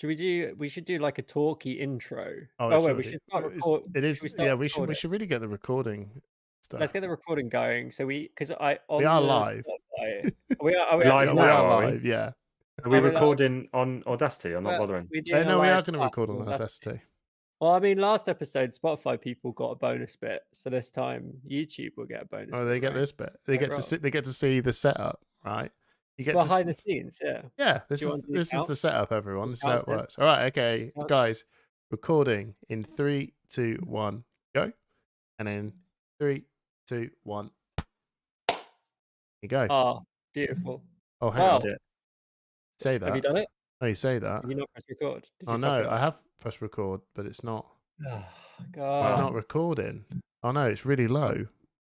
We should do like a talky intro. Oh, Oh it's wait, we already. should start It's, record. it Should is. we start Yeah, we recording? should really get the recording Let's stuff. get the recording going. So because I We on are the live. Spotify. Are we We're actually live We are now, live? are we? live. Yeah. Are we Are we live? recording on Audacity? I'm not Well, bothering. we're doing a No, we live are going to chat record on on Audacity. Audacity. Well, I mean, last episode, Spotify people got a bonus bit, so this time YouTube will get a bonus. Oh, bit, they get right? this bit. They get to see. They get to see the setup, right? You get behind to. the scenes. Yeah. Yeah, Do you want the this is account? the setup, everyone. This is how Account's it in. works. All right, okay, Account. guys, recording in 3, 2, 1, go, and in 3, 2, 1, you go. Oh, beautiful. Oh, hang Wow. on. Say that. Have you done it? Oh, you say that. Have you not pressed record? Did Oh you fuck no, it I up? have pressed record, but it's not. Oh, It's God. not recording. Oh no, it's really low.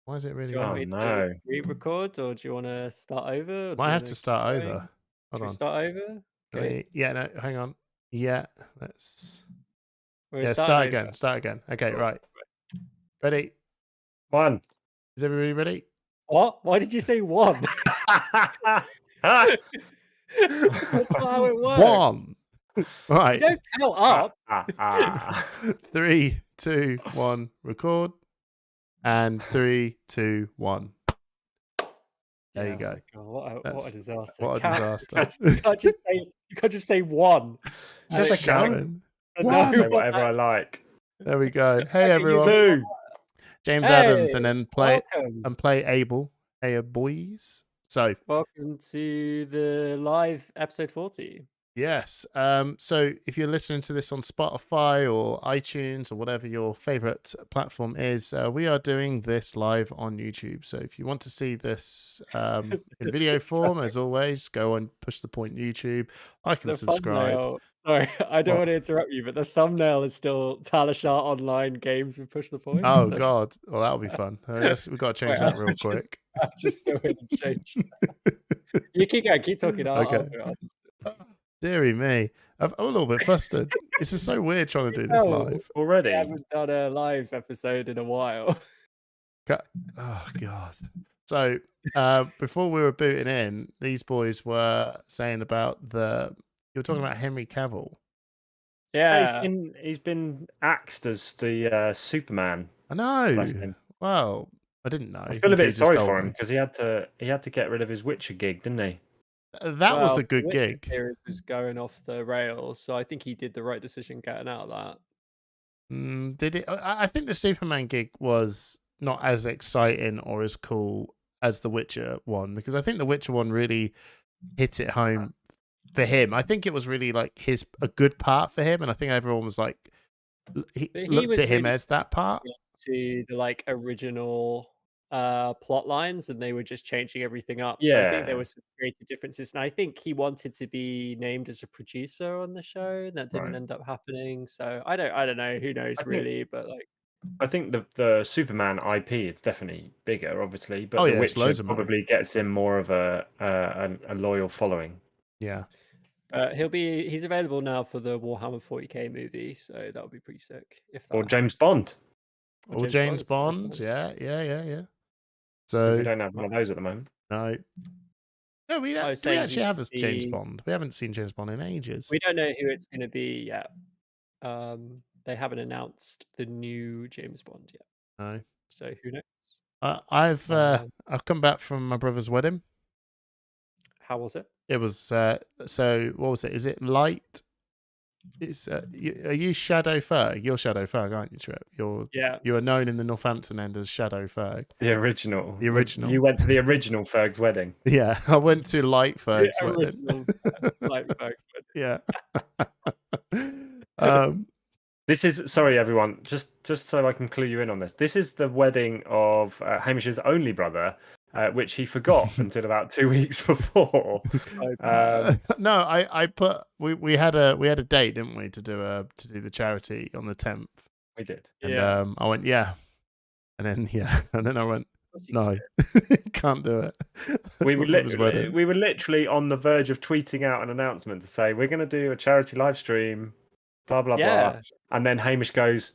Why is it really Do you want low? me no. to re-record or do you want to start over? Or do Might you have wanna to keep start going? over. Should Hold we on. start over? Okay. Yeah, no, hang on. Yeah, let's. We're Yeah, starting start over. again. Start again. Okay, right. Ready? One. Is everybody ready? What? Why did you say one? That's not how it works. 1. You Right. don't count up. 3, 2, 1. Record. And 3, 2, 1. There you Oh go. my God, what a That's- disaster. What a disaster. You can't just say one. Yes, And I it can. counts. One. Say whatever I like. There we go. Hey Okay, everyone. 2. James Hey, Adams, and then play welcome. Abel. Hey boys. So Welcome to the live episode 40. yes. So if you're listening to this on Spotify or iTunes or whatever your favorite platform is, we are doing this live on YouTube. So if you want to see this in video form, as always, go on Push the Point YouTube. I can The subscribe. thumbnail. Sorry, I don't What? want to interrupt you, but the thumbnail is still Talishar Online Games with Push the Point. Oh so- God! Well, that'll be fun. We've got to change Wait, that real I'll quick. I'll just go in and change that. You keep going, keep talking. Okay. I'll Deary me, I'm a little bit flustered. This is so weird trying to do this No. live. Already? I haven't done a live episode in a while. Oh God! So before we were booting in, these boys were saying about you were talking about Henry Cavill. Yeah. He's been axed as the Superman. I know. Bless him. Well, I didn't know. I feel a until you bit just sorry told for him me. because he had to get rid of his Witcher gig, didn't he? That was a good Witcher gig. series was going off the rails, so I think he did the right decision getting out of that. Did it? I think the Superman gig was not as exciting or as cool as the Witcher one, because I think the Witcher one really hit it home for him. I think it was really like a good part for him, and I think everyone was like he looked was at him really as that part. To the original plot lines, and they were just changing everything up. So I think there Yeah. were some creative differences, and I think he wanted to be named as a producer on the show, and that didn't Right. end up happening. So I don't know. Who knows I think- really? But I think the Superman IP is definitely bigger, obviously, but Oh, the yeah, it's Witcher loads of money. probably gets him more of a loyal following. Yeah. he's available now for the Warhammer 40k movie, so that would be pretty sick. If that Or happened. James Bond, Or James Bond, Bond. Yeah. because So we don't have one of those at the moment. no. No, we I don't. was Do we saying actually he have a should James be- Bond? We haven't seen James Bond in ages. We don't know who it's going to be yet. They haven't announced the new James Bond yet, No. so who knows? I've come back from my brother's wedding. How was it? It was so. What was it? Is it light? It's are you Shadow Ferg? You're Shadow Ferg, aren't you, Trip? Yeah. You are known in the Northampton end as Shadow Ferg. The original. The original. You went to the original Ferg's wedding. Yeah, I went to Light Ferg's wedding. Original, like Ferg's wedding. Yeah. This is sorry, everyone. Just so I can clue you in on this. This is the wedding of Hamish's only brother, which he forgot until about 2 weeks before. No, I put we had a date, didn't we, to do the charity on the 10th. We did. And Yeah. I went, yeah. And then I went, no, can't do it. We were That's my brother's wedding. we were literally on the verge of tweeting out an announcement to say we're going to do a charity live stream, blah blah Yeah. blah. And then Hamish goes,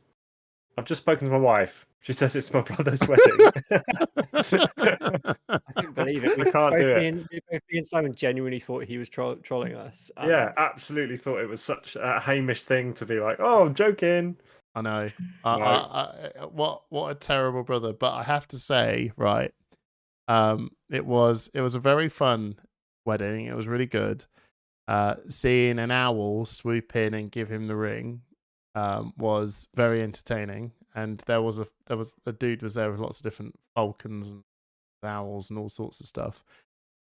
"I've just spoken to my wife. She says it's my brother's wedding. I couldn't believe it. I can't do it. Both me and Simon genuinely thought he was trolling us. Yeah, and- absolutely thought it was such a Hamish thing to be like, "Oh, I'm joking." I know. No. What a terrible brother. But I have to say, right, it was a very fun wedding. It was really good. Seeing an owl swoop in and give him the ring was very entertaining. And there was a dude was there with lots of different falcons and owls and all sorts of stuff.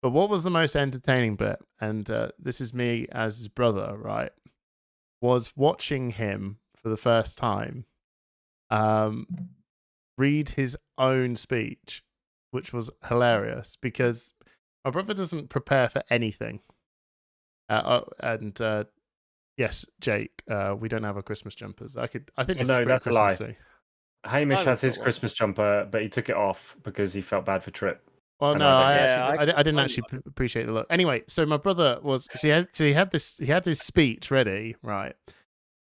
But what was the most entertaining bit, and this is me as his brother, right, was watching him for the first time read his own speech, which was hilarious because my brother doesn't prepare for anything. Yes, Jake, we don't have our Christmas jumpers. I think this no, is that's a lie. Christmassy. Hamish has his got one. Christmas jumper, but he took it off because he felt bad for Trip. Well, And no, I I didn't actually appreciate the look. Anyway, so my brother he had his speech ready, right?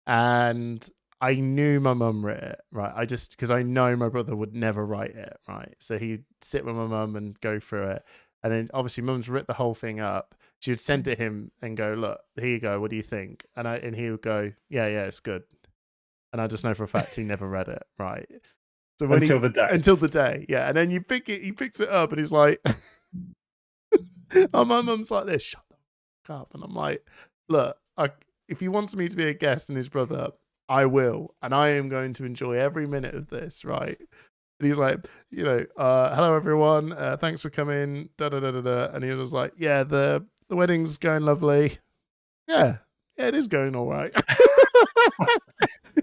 And I knew my mum wrote it, right? Because I know my brother would never write it, right? So he'd sit with my mum and go through it. And then obviously mum's written the whole thing up. She would send it him and go, "Look, here you go. What do you think?" And he would go, yeah, it's good. And I just know for a fact he never read it, right? So Until the day. Yeah. And then he picks it up and he's like, oh, my mum's like this, shut the fuck up. And I'm like, look, if he wants me to be a guest and his brother, I will. And I am going to enjoy every minute of this, right? And he's like, hello everyone, thanks for coming, da da da da da. And he was like, yeah, the wedding's going lovely. Yeah, it is going all right.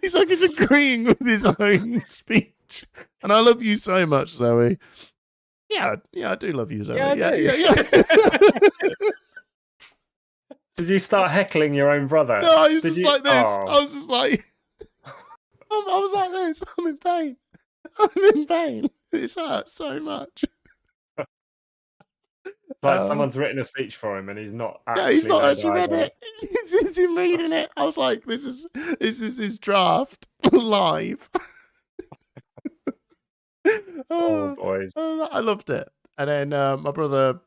He's like, he's agreeing with his own speech. And I love you so much, Zoe. Yeah, I do love you, Zoe. Yeah. Did you start heckling your own brother? No, I was just like this. Oh. I was just like, I was like this. I'm in pain. I'm in pain. This hurts so much. Like someone's written a speech for him and he's not actually yeah, he's not actually read it. It's him reading it. I was like, this is his draft live. Oh, boys. I loved it. And then my brother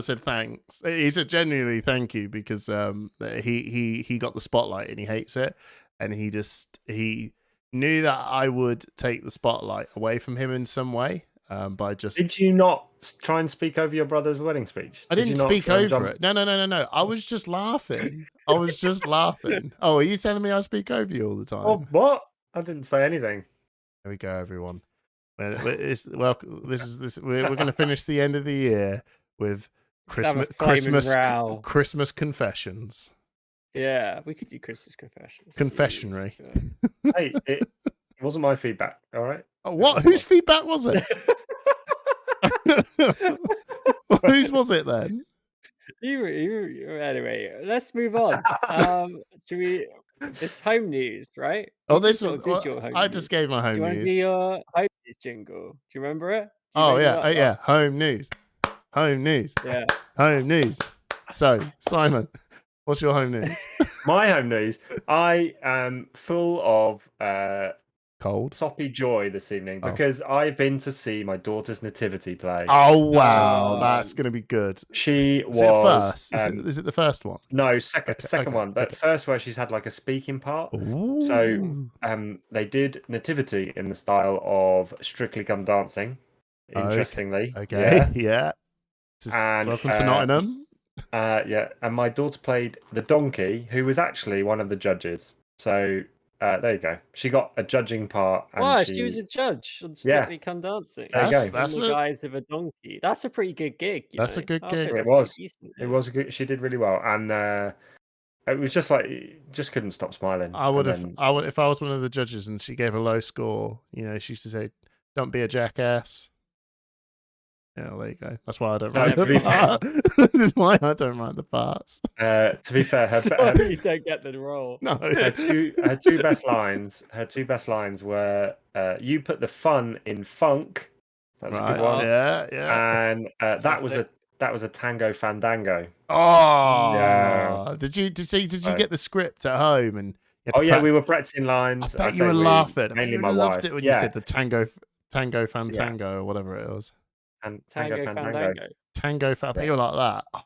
said thanks. He said genuinely thank you because he got the spotlight and he hates it. And he knew that I would take the spotlight away from him in some way. By just Did you not try and speak over your brother's wedding speech? I didn't speak over it. No. I was just laughing. Oh, are you telling me I speak over you all the time? Oh, what? I didn't say anything. There we go, everyone. We're going to finish the end of the year with Christmas confessions. Yeah, we could do Christmas confessions. Confessionary. Hey, it wasn't my feedback. All right. Oh, what? Whose feedback was it? Whose was it then? Anyway, let's move on. Should we? It's home news, right? Oh, I just gave my home news. Do you want to do your home news jingle? Do you remember it? Yeah. Home news. Home news. Yeah. Home news. So, Simon, what's your home news? My home news. I am full of cold soppy joy this evening because I've been to see my daughter's nativity play. Oh wow, that's going to be good. She was it first? Is it the first one? No, second one. But first where she's had like a speaking part. Ooh. So they did nativity in the style of Strictly Come Dancing. Interestingly, okay, yeah. And welcome to Nottingham. Yeah, and my daughter played the donkey, who was actually one of the judges. So. There you go. She got a judging part. And she was a judge on Strictly Come Dancing. There you go. That's the guys of a donkey. That's a pretty good gig. That's a good gig. It was. It was good. She did really well, and it was just like just couldn't stop smiling. I would if I was one of the judges and she gave a low score. She used to say, "Don't be a jackass." Yeah, there you go. That's why I don't mind the part. That's why I don't mind the parts. To be fair, you don't get the role. No. Her two best lines. Her two best lines were, "You put the fun in funk." That's a good one. Yeah. And that was a tango fandango. Oh, yeah. Did you get the script at home and had to Oh yeah, we were practicing I lines. bet you say were we, laughing. I bet mainly you my loved wife. it when you Yeah, said the tango fantango or whatever it was. and Tango Fandango. Tango. I bet Yeah. you were like that. Oh,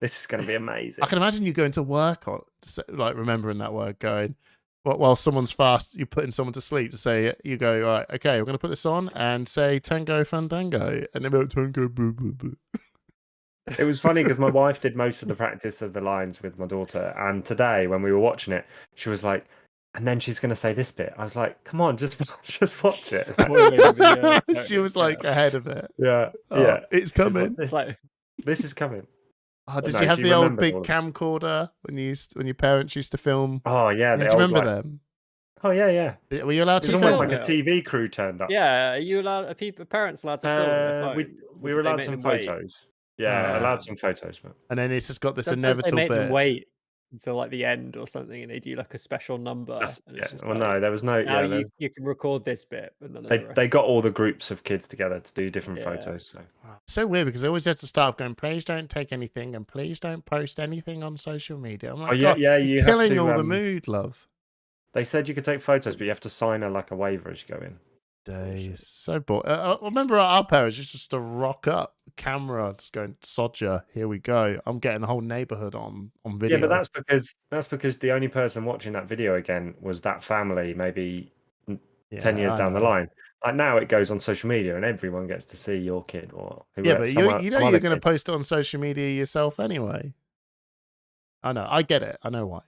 This is going to be amazing. I can imagine you going to work on like remembering that word, going while someone's fast, you're putting someone to sleep to say you go, all right, okay, we're going to put this on and say tango fandango, and then they're like, tango boo boo boo. It was funny because my wife did most of the practice of the lines with my daughter, and today when we were watching it, she was like, and then she's going to say this bit. I was like, come on, just watch it. Spoiling the, She was like ahead of it. Yeah, Oh, yeah. it's She was coming. It's like this is coming. Oh, did No, you have she the old remembered big all of it. camcorder when your parents used to film? Oh yeah, Do the you old remember like, them? oh yeah. Were you allowed It was to almost film like it? a TV crew turned up. yeah, are you allowed? Are parents allowed to film on their We phones? Or we do were they allowed make some them wait? photos. Yeah, Ah. allowed some photos, but And then it's just got this Sometimes they inevitable make them bit. wait until like the end or something, and they do like a special number. And yeah. it's just Well, like, no, there was no. now Yeah, you can record this bit, but none of the rest. they got all the groups of kids together to do different Yeah. photos. So So weird because they always have to start going, please don't take anything and please don't post anything on social media. I'm like, oh yeah, God, yeah, you're you have killing to. all the mood, love. They said you could take photos, but you have to sign a waiver as you go in. Days. So bored. I remember our parents used just to rock up, camera, just going, Sodger, here we go. I'm getting the whole neighborhood on video. Yeah, but that's because the only person watching that video again was that family, maybe 10 years down the line. Like now it goes on social media and everyone gets to see your kid or whoever. Yeah, but you know you're going to post it on social media yourself anyway. I know. I get it. I know why.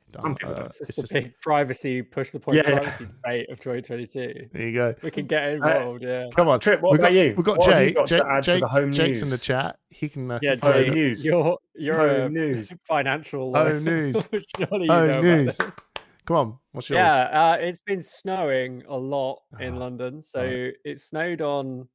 It's just a big privacy, push the point privacy debate of 2022. There you go. We can get involved, yeah. Come on. Trip, what about you? We've got What have Jay. you got to add to the home Jake's in the news? chat. He can. Yeah, home Jay, news. You're Home a news. financial. Home news. Surely you Home know news. about this. Come on. What's yours? Yeah, it's been snowing a lot in Oh, London. So right. it snowed on,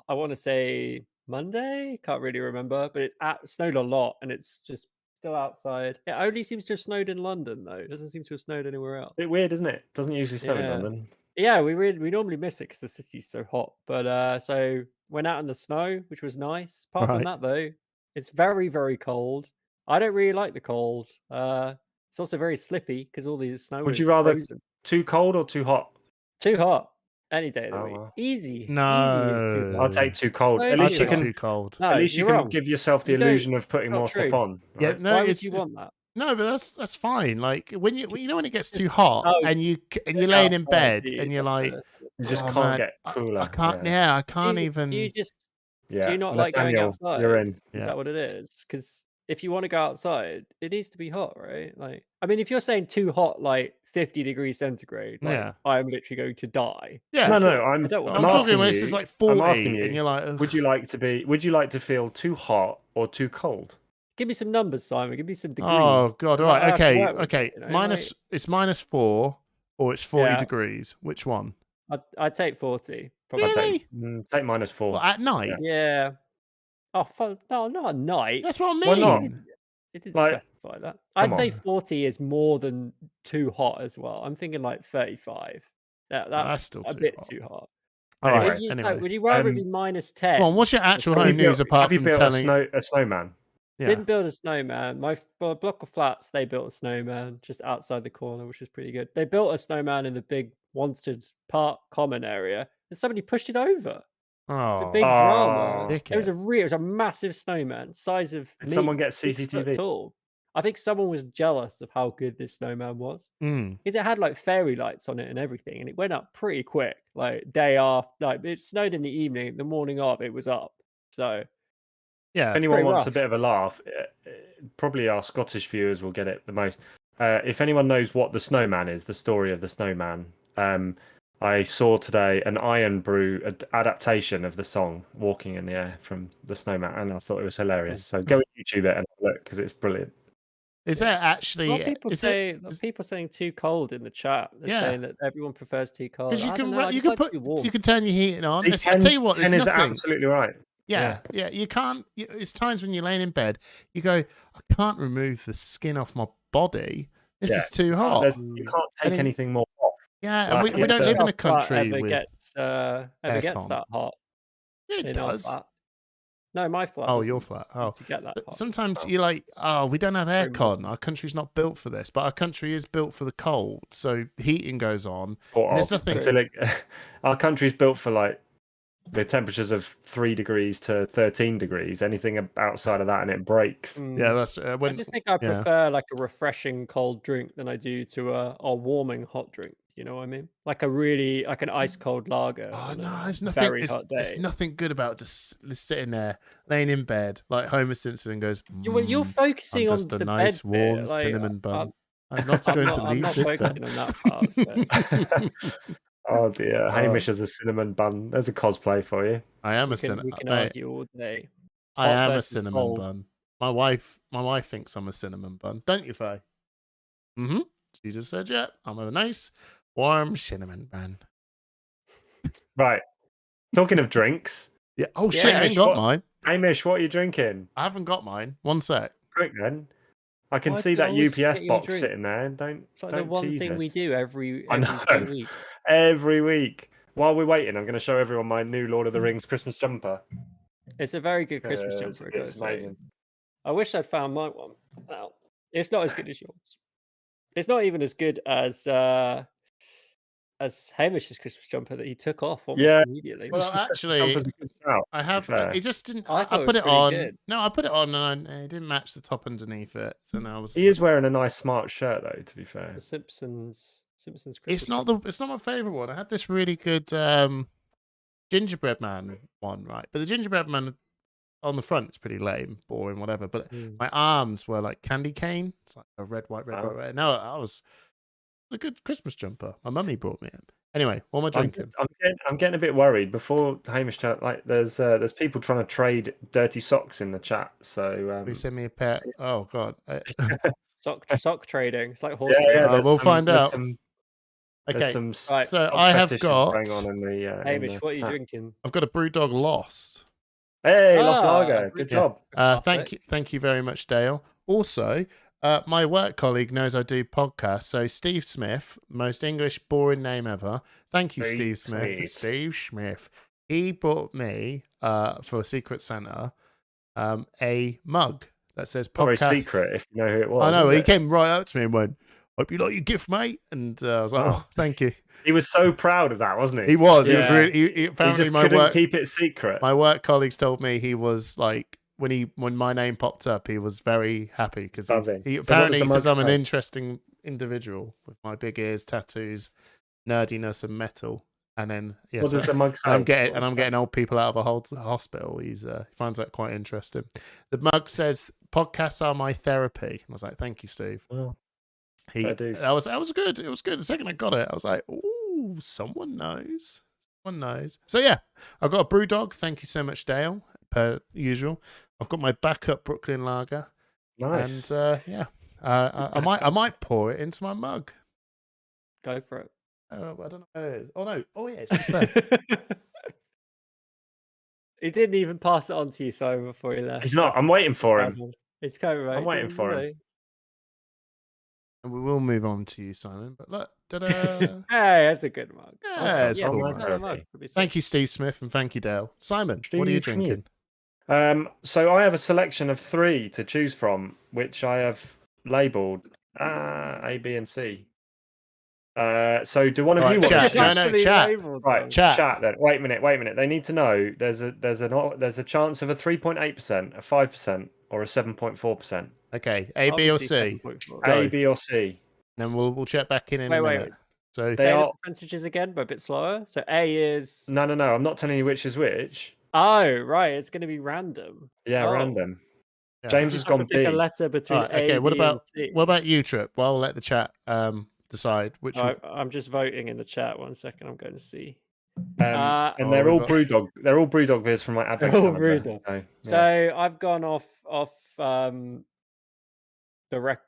I want to say Monday. Can't really remember, but it snowed a lot, and it's just still outside. It only seems to have snowed in London, though. It doesn't seem to have snowed anywhere else. Bit weird, isn't it? Doesn't usually snow in Yeah. London. Yeah, we normally miss it because the city's so hot. But so went out in the snow, which was nice. Apart from that, though, it's very, very cold. I don't really like the cold. It's also very slippy because all the snow Would is you rather frozen. too cold or too hot? Too hot. Any day of the Oh, week. well. Easy. No. Easy. Too I'll hot. take too cold. So At least you too can. too cold. No, At least you you're can wrong. give yourself the You don't- illusion of putting not more true. stuff on. Yeah, Right? no, Why would it's you want that? no, but that's fine. Like when you know when it gets too hot Oh, and you're get laying in outside, bed dude. and you're like, You just "Oh, can't man, get cooler. I can't. Yeah. Yeah, I can't Do even. you just Yeah. do you not like going Nathaniel, outside? you're in. Is Yeah. that what it is? Because if you want to go outside, it needs to be hot, right? Like, I mean, if you're saying too hot, like 50 degrees centigrade, like Yeah. I'm literally going to die. Yeah, No, sure. no. I don't want I'm to die. talking when it's just like 40, I'm asking you, and you're like, would you like to feel too hot or too cold? Give me some numbers, Simon. Give me some degrees. oh god, all I right, have to okay, work with okay. it, you know, Minus, it's -4 or it's 40 Yeah. degrees. Which one? I'd take 40. Probably. I'd Really? take -4. Well, at night? Yeah. Oh, no, not at night. That's what I mean. Why not? It did Like, specify that. come I'd say on. 40 is more than too hot as well. I'm thinking like 35. That's still a too bit hot. too hot. All Anyway, right. Anyway, Would you rather it be -10? come on. What's your actual Have you home news built- apart have you from built telling? a snowman? Yeah. Didn't build a snowman. My block of flats, they built a snowman just outside the corner, which is pretty good. They built a snowman in the big Wanstead Park common area, and somebody pushed it over. It's a Oh, big drama. Oh. It was a massive snowman, size of Did me, someone get 6 foot CCTV? tall. I think someone was jealous of how good this snowman was mm. because it had like fairy lights on it and everything, and it went up pretty quick. Like day after, like it snowed in the evening. The morning of, it was up. So Yeah. If anyone pretty wants a rough. bit of a laugh, probably our Scottish viewers will get it the most. If anyone knows what the snowman is, the story of the snowman, I saw today an Iron Brew adaptation of the song "Walking in the Air" from the Snowman, and I thought it was hilarious. So go and YouTube it and look because it's brilliant. Is there actually? A lot of people is say it, people saying too cold in the chat. They're Yeah. saying that everyone prefers too cold. because you I can don't know, I you just can like to put be warm. you can turn your heating on. See, I tell you what, Ken there's is nothing. absolutely right. Yeah, you can't. It's times when you're laying in bed, you go, I can't remove the skin off my body. This Yeah. is too hot. You can't take then- anything more off. Yeah, and Like, we you don't have live to- in a country ever with. gets aircon. that hot. It in our does. flat. No, my flat. Oh, doesn't your flat. Oh, to get that. but sometimes you're like, oh, we don't have Very aircon. modern. Our country's not built for this, but our country is built for the cold. So heating goes on. And there's nothing. Our country's built for like the temperatures of 3 degrees to 13 degrees. Anything outside of that, and it breaks. Yeah, that's. I just think I prefer like a refreshing cold drink than I do to a warming hot drink. You know what I mean? Like an ice cold lager. Oh on no, a there's nothing. very hot day. There's nothing good about just sitting there, laying in bed like Homer Simpson, and goes. Well, you're focusing on just a the nice bed warm bit. Like, cinnamon bun. I'm not going to I'm leave not this focusing bed. on that part. So. Oh dear, Hamish as a cinnamon bun. There's a cosplay for you. I am we a cinnamon. We can argue all day. I Hot am a versus cinnamon cold. bun. My wife thinks I'm a cinnamon bun, don't you, Faye? Mm-hmm. She just said, "Yeah, I'm a nice warm cinnamon bun." Right. Talking of drinks. Yeah. Oh shit! Yeah, I ain't got mine. Hamish, what are you drinking? I haven't got mine. One sec. Quick then. I can Why see do you that always UPS forget your box drink? sitting there. Don't It's like don't the one tease thing we us. do every I know. 2 weeks. Every week. While we're waiting, I'm going to show everyone my new Lord of the Rings Christmas jumper. It's a very good Christmas jumper. I It's amazing. I wish I'd found my one. Now, it's not as good as yours. It's not even as good as Hamish's Christmas jumper that he took off almost immediately. Well, actually, I have. It just didn't. I put it on. Good. No, I put it on, and it didn't match the top underneath it. So now I was. He is wearing a nice smart shirt, though. To be fair, The Simpsons Christmas. It's not It's not my favorite one. I had this really good gingerbread man one, right? But the gingerbread man on the front is pretty lame, boring, whatever. But my arms were like candy cane. It's like a red, white, red, white, red. No, I was a good Christmas jumper. My mummy brought me it. Anyway, what am I drinking? I'm getting a bit worried. Before Hamish, like there's people trying to trade dirty socks in the chat. So you send me a pair. Oh god, sock trading. It's like horse. Yeah, we'll find out. Okay, right. So I have got. Going on in the, Hamish, what are you drinking? I've got a BrewDog Lost. Hey, Lost Lager. Good job. Thank you very much, Dale. Also, my work colleague knows I do podcasts. So Steve Smith, most English boring name ever. Thank you, Steve Smith. Steve Smith. He brought me for Secret Santa a mug that says podcast. Very secret, if you know who it was. I know. He came right up to me and went, "Hope you like your gift, mate." And I was like, "Oh, thank you." He was so proud of that, wasn't he? He was. He was really. He apparently, just couldn't keep it secret. My work colleagues told me he was like when my name popped up, he was very happy because he apparently says I'm an interesting individual with my big ears, tattoos, nerdiness, and metal. And then what does the mug say? I'm getting old people out of a hospital. He finds that quite interesting. The mug says, "Podcasts are my therapy." I was like, "Thank you, Steve." Oh. That was good. It was good. The second I got it, I was like, "Ooh, someone knows. Someone knows." So yeah, I've got a BrewDog. Thank you so much, Dale. Per usual, I've got my backup Brooklyn Lager. Nice. And I might pour it into my mug. Go for it. I don't know where it is. Oh no! Oh yeah, it's just there. He didn't even pass it on to you, Simon, before he left. He's not. I'm waiting for him. It's coming, right? I'm waiting for him. And we will move on to you, Simon. But look, hey, that's a good mug. Yeah, it's cool. Thank you, Steve Smith, and thank you, Dale. Simon, what are you drinking? So I have a selection of 3 to choose from, which I have labelled A, B, and C. So do one of you want to choose? Chat. Right, chat. Then wait a minute. They need to know there's a chance of a 3.8%, a 5%, or a 7.4%. Okay, A, B, or C. A, B, or C. Then we'll check back in a minute. Wait. So say the percentages again, but a bit slower. So A is no. I'm not telling you which is which. Oh, right. It's going to be random. Yeah, random. Yeah. James has gone B. A letter between A, okay, B, and C. What about you, Trip? Well, I'll let the chat decide which. I'm just voting in the chat. 1 second. I'm going to see. And they're all BrewDog. They're all BrewDog beers from my advent calendar. BrewDog. So I've gone off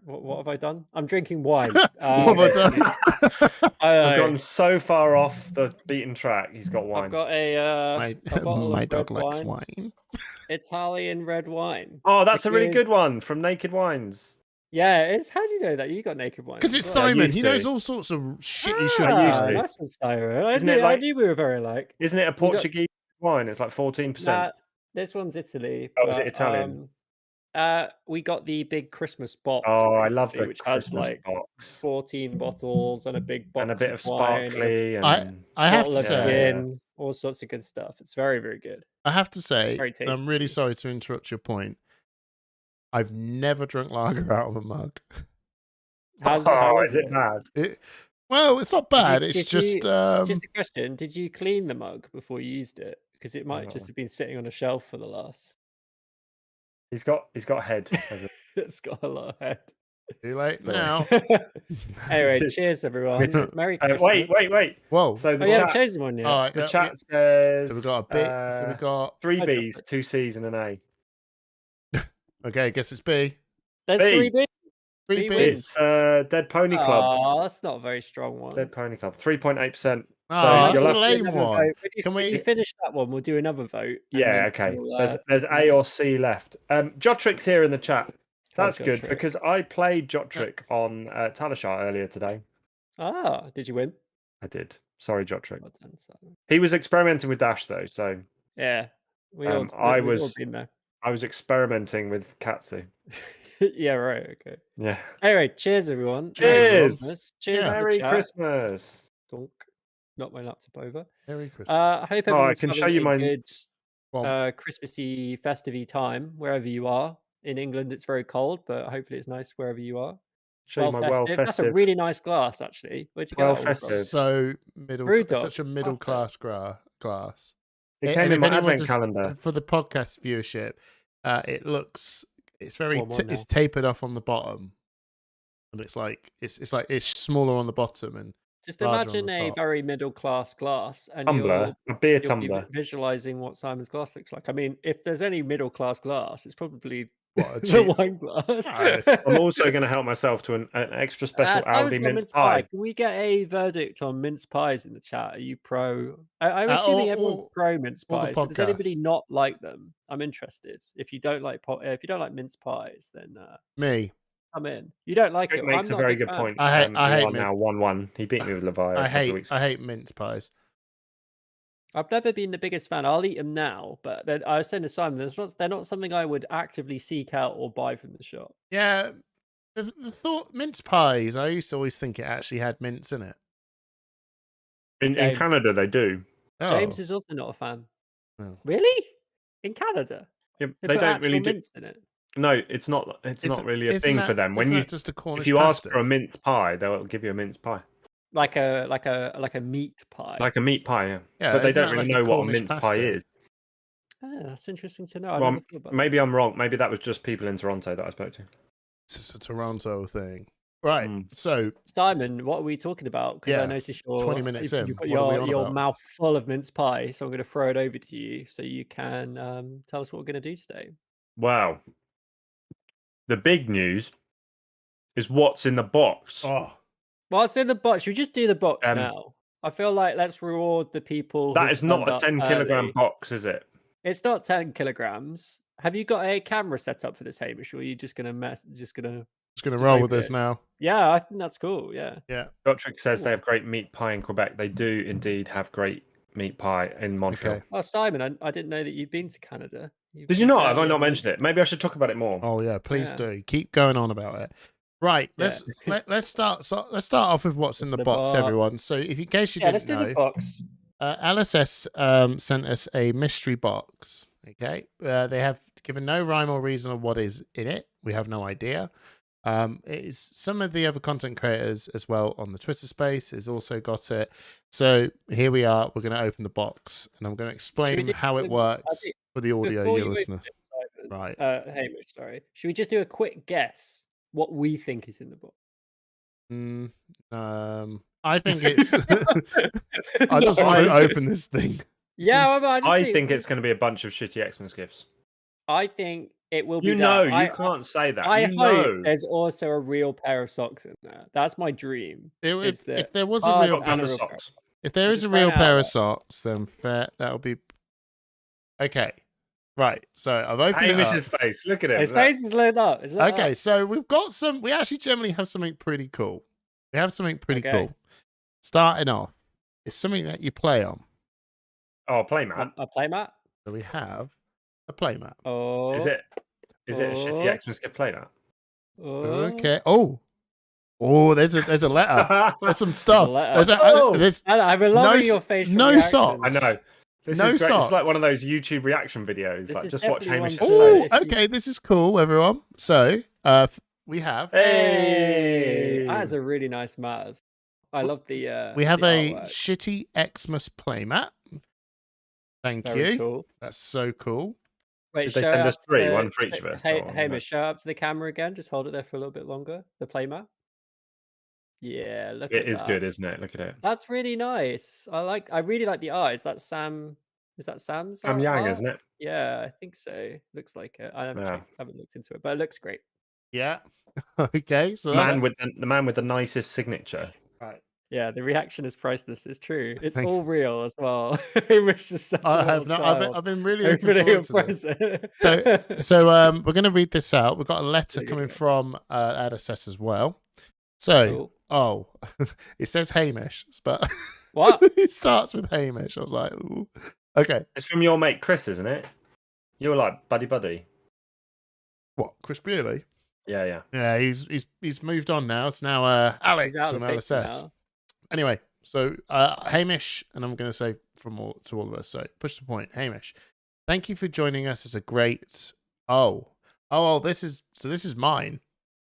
what have I done? I'm drinking wine. What have I done? I've gone so far off the beaten track. He's got wine. I've got a my dog likes wine. Italian red wine. Oh, that's a really good one from Naked Wines. Yeah, it's. How do you know that? You got Naked Wine. Because it's Simon. He knows all sorts of shitty shit. Nice one, Simon. I knew we were very alike. Isn't it a Portuguese wine? It's like 14%. This one's Italy. Oh, is it but, Italian? We got the big Christmas box, Oh, I love basically, the which has Christmas like box 14 bottles and a big and a box bit of of wine and a sparkly I and I have bottle to of say, gin, all sorts of good stuff. It's very, very good. I have to say, Very and I'm really tasty. sorry to interrupt your point. I've never drunk lager out of a mug. How oh, is is it it? bad? Well, it's not bad. It's Did just you just a question? Did you clean the mug before you used it? Because it might just Oh, have been sitting on a shelf for the last. he's got head. It's got a lot of head. too late Go on. now. Anyway, cheers everyone. Merry Christmas. Wait. Whoa. So Oh, the you haven't chat, chosen one yet. All right. the chat says. So we got a bit. So we got 3 I B's, dropped it. 2 C's, and an A. okay. I guess it's B. There's B. 3 B. Three B B's. wins. It's Dead Pony Club. Oh, that's not a very strong one. Dead Pony Club, 3.8%. Oh, So that's you'll a have lame Another one. vote. When you finish that one, we'll do another vote. and Yeah, then okay. we'll, There's A or C left. Jotrick's here in the chat. That's good Jotrick. because I played Jotrick on Talishar earlier today. Ah, did you win? I did. Sorry, Jotrick. Well done, Simon. He was experimenting with Dash though, so Yeah, we've all been there. I was experimenting with Katsu. Yeah, right. Okay. Yeah. Anyway, cheers everyone. Cheers. Cheers. Yeah. To the Merry chat. Christmas. Donk. Knock my laptop over. Merry Christmas. I hope Oh, I everyone's can having show you a my- good Christmassy, festive time wherever you are. In England, it's very cold, but hopefully it's nice wherever you are. Show you my well festive. That's a really nice glass, actually. Where'd you get Well that one from? festive. So middle. Brewdog. Such a middle class glass. It And came in if my anyone advent just- calendar. for the podcast viewership. It looks. It's very. One more now. It's tapered off on the bottom, and it's like it's smaller on the bottom and Just larger on imagine the a top. very middle class glass, and Tumbler. A beer you'll be tumbler. visualizing what Simon's glass looks like. I mean, if there's any middle class glass, it's probably What, a the cheap- wine glass. No. I'm also going to help myself to an extra special Simon's Aldi got mince pie. Can we get a verdict on mince pies in the chat? Are you pro? I'm assuming everyone's pro mince or the pies. But does anybody podcast. not like them? I'm interested. If you don't like mince pies, then Me. come in. You don't like Rick it. makes I'm a not very big good fan. point. I hate We are mint. now 1-1. He beat me with Levi a couple of weeks ago. I hate mince pies. I've never been the biggest fan. I'll eat them now, but I was saying to Simon, they're not something I would actively seek out or buy from the shop. Yeah, the thought mince pies. I used to always think it actually had mince in it. In Same. Canada, they do. James Oh. is also not a fan. Oh. Really? In Canada? Yeah, They they put don't actual really do. mince in it. No, it's not. It's not really a thing for them. When isn't you that just a Cornish if you ask pasty? for a mince pie, they'll give you a mince pie, Like a meat pie. like a meat pie. Yeah, Yeah, but they isn't don't that really like a know what a Cornish mince pie pasty? is. That's interesting to know. I Well, never thought about that. maybe I'm wrong. Maybe that was just people in Toronto that I spoke to. It's just a Toronto thing, right? So Simon, what are we talking about? Because I Yeah, noticed 20 minutes in, you've got what are we on your about? mouth full of mince pie, so I'm going to throw it over to you so you can tell us what we're going to do today. Wow. The big news is what's in the box. oh, What's in the box? Should we just do the box Um, now? I feel like let's reward the people. That who is not turned a up 10-kilogram early. box, is it? It's not 10 kilograms. Have you got a camera set up for this, Hamish, or are you just gonna just gonna Just roll with open this it. now. Yeah, I think that's cool. Yeah. Yeah. Gotrick says they Cool. have great meat pie in Quebec. They do indeed have great meat pie in Montreal. Okay. Oh, Simon, I didn't know that you'd been to Canada. Did you not? Have I not mentioned it? Maybe I should talk about it more. Oh yeah, please Yeah. do. Keep going on about it. Right. Yeah. Let's start. So let's start off with what's in the The box, box. everyone. So if in case you Yeah, let's didn't do know, the box. Alice S sent us a mystery box. Okay, they have given no rhyme or reason of what is in it. We have no idea. It is some of the other content creators as well on the Twitter space has also got it. So here we are. We're going to open the box, and I'm going to explain do how it the- works think for the audio Before you you listener. open it, Simon, Right. Hamish, sorry. Should we just do a quick guess what we think is in the box? I think it's. I just want to open this thing. Yeah, Since- well, I think it's going to be a bunch of shitty Xmas gifts. I think it will be. You know, that. you can't say that. I you hope know. there's also a real pair of socks in there. That's my dream. If that if there was a cards real, and Got a the real pair. socks. if there I'm is a just real throwing it out pair there. of socks, then fair. That'll be okay. Right. So I've opened it Hamish's up. face. Look at him. His Look. face is lit up. It's lit Okay, up. so we've got some. We actually generally have something pretty cool. We have something pretty Okay. cool. Starting off, it's something that you play on. Oh, playmat. A playmat. So we have a playmat. Oh, Is it a shitty Xmas gift playmat? Okay. There's a letter. There's some There's a stuff. letter. There's I've been loving your facial no reactions. socks. I know. This No is great. It's like one of socks. those YouTube reaction videos. This Like, is just watch definitely one Hamish's to- face. if you- Okay, this is cool, everyone. So, we have Hey! That is a really nice mat. I love the. we have the a artwork. shitty Xmas playmat. Thank Very you. cool. That's so cool. Wait, Did they show send it us up to 3? the- One for each of us? Hey, or- Hamish, show up to the camera again. Just hold it there for a little bit longer. The playmat. Yeah, look at It is that. good, isn't it? Look at it. That's really nice. I really like the art. Is that Sam's? Sam Yang, art? isn't it? Yeah, I think so. Looks like it. I Yeah. haven't looked into it, but it looks great. Yeah. Okay, so The that's man with the nicest signature. right. Yeah, the reaction is priceless. It's true. It's Thank all real as well. Hamish is such a I little have not. child. I've been really looking Opening a forward to this. present. So we're going to read this out. We've got a letter Really good coming one. from Adasess as well. So, Cool. it says Hamish, but What? it starts with Hamish. I was like, ooh. Okay. It's from your mate Chris, isn't it? You're like buddy. What? Chris Bewley? Yeah. Yeah, he's moved on now. It's now Alex He's out from of the picture LSS. now. Anyway, so Hamish, and I'm going to say to all of us. So push the point, Hamish. Thank you for joining us as a great. This is mine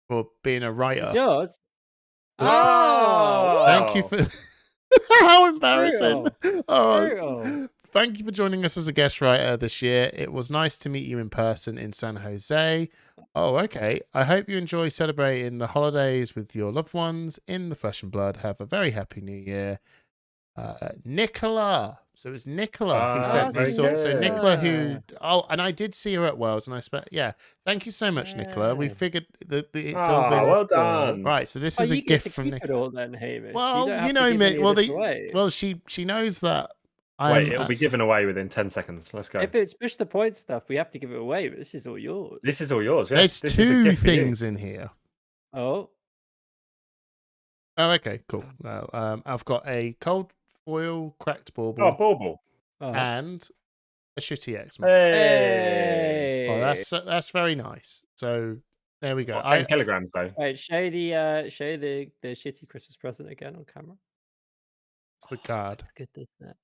for being a writer. It's yours. Oh! Thank you for. How embarrassing! Oh, Brutal. thank you for joining us as a guest writer this year. It was nice to meet you in person in San Jose. Oh, okay. I hope you enjoy celebrating the holidays with your loved ones in the flesh and blood. Have a very happy new year. Nicola. So it was Nicola who sent very this. So Nicola who. good. Oh, and I did see her at Worlds, and yeah. Thank you so much, Nicola. We Yeah. figured that it's all been well done. right. So this Oh, is a you get gift to from keep Nicola. it all then, Hamish. Well, don't have you to know give me. any of this away. Well, she knows that. Wait, it'll be given away within 10 seconds. Let's go. If it's push the point stuff, we have to give it away, but this is all yours. This is all yours. Yeah. There's This is a two gift for you. things in here. Oh, Oh, okay, cool. No, I've got a cold foil cracked bauble Oh, bauble. and a shitty Xmas. Hey. Oh, that's very nice. So there we go. What, 10 kilograms though. wait, show the shitty Christmas present again on camera. It's the card. Good, isn't it?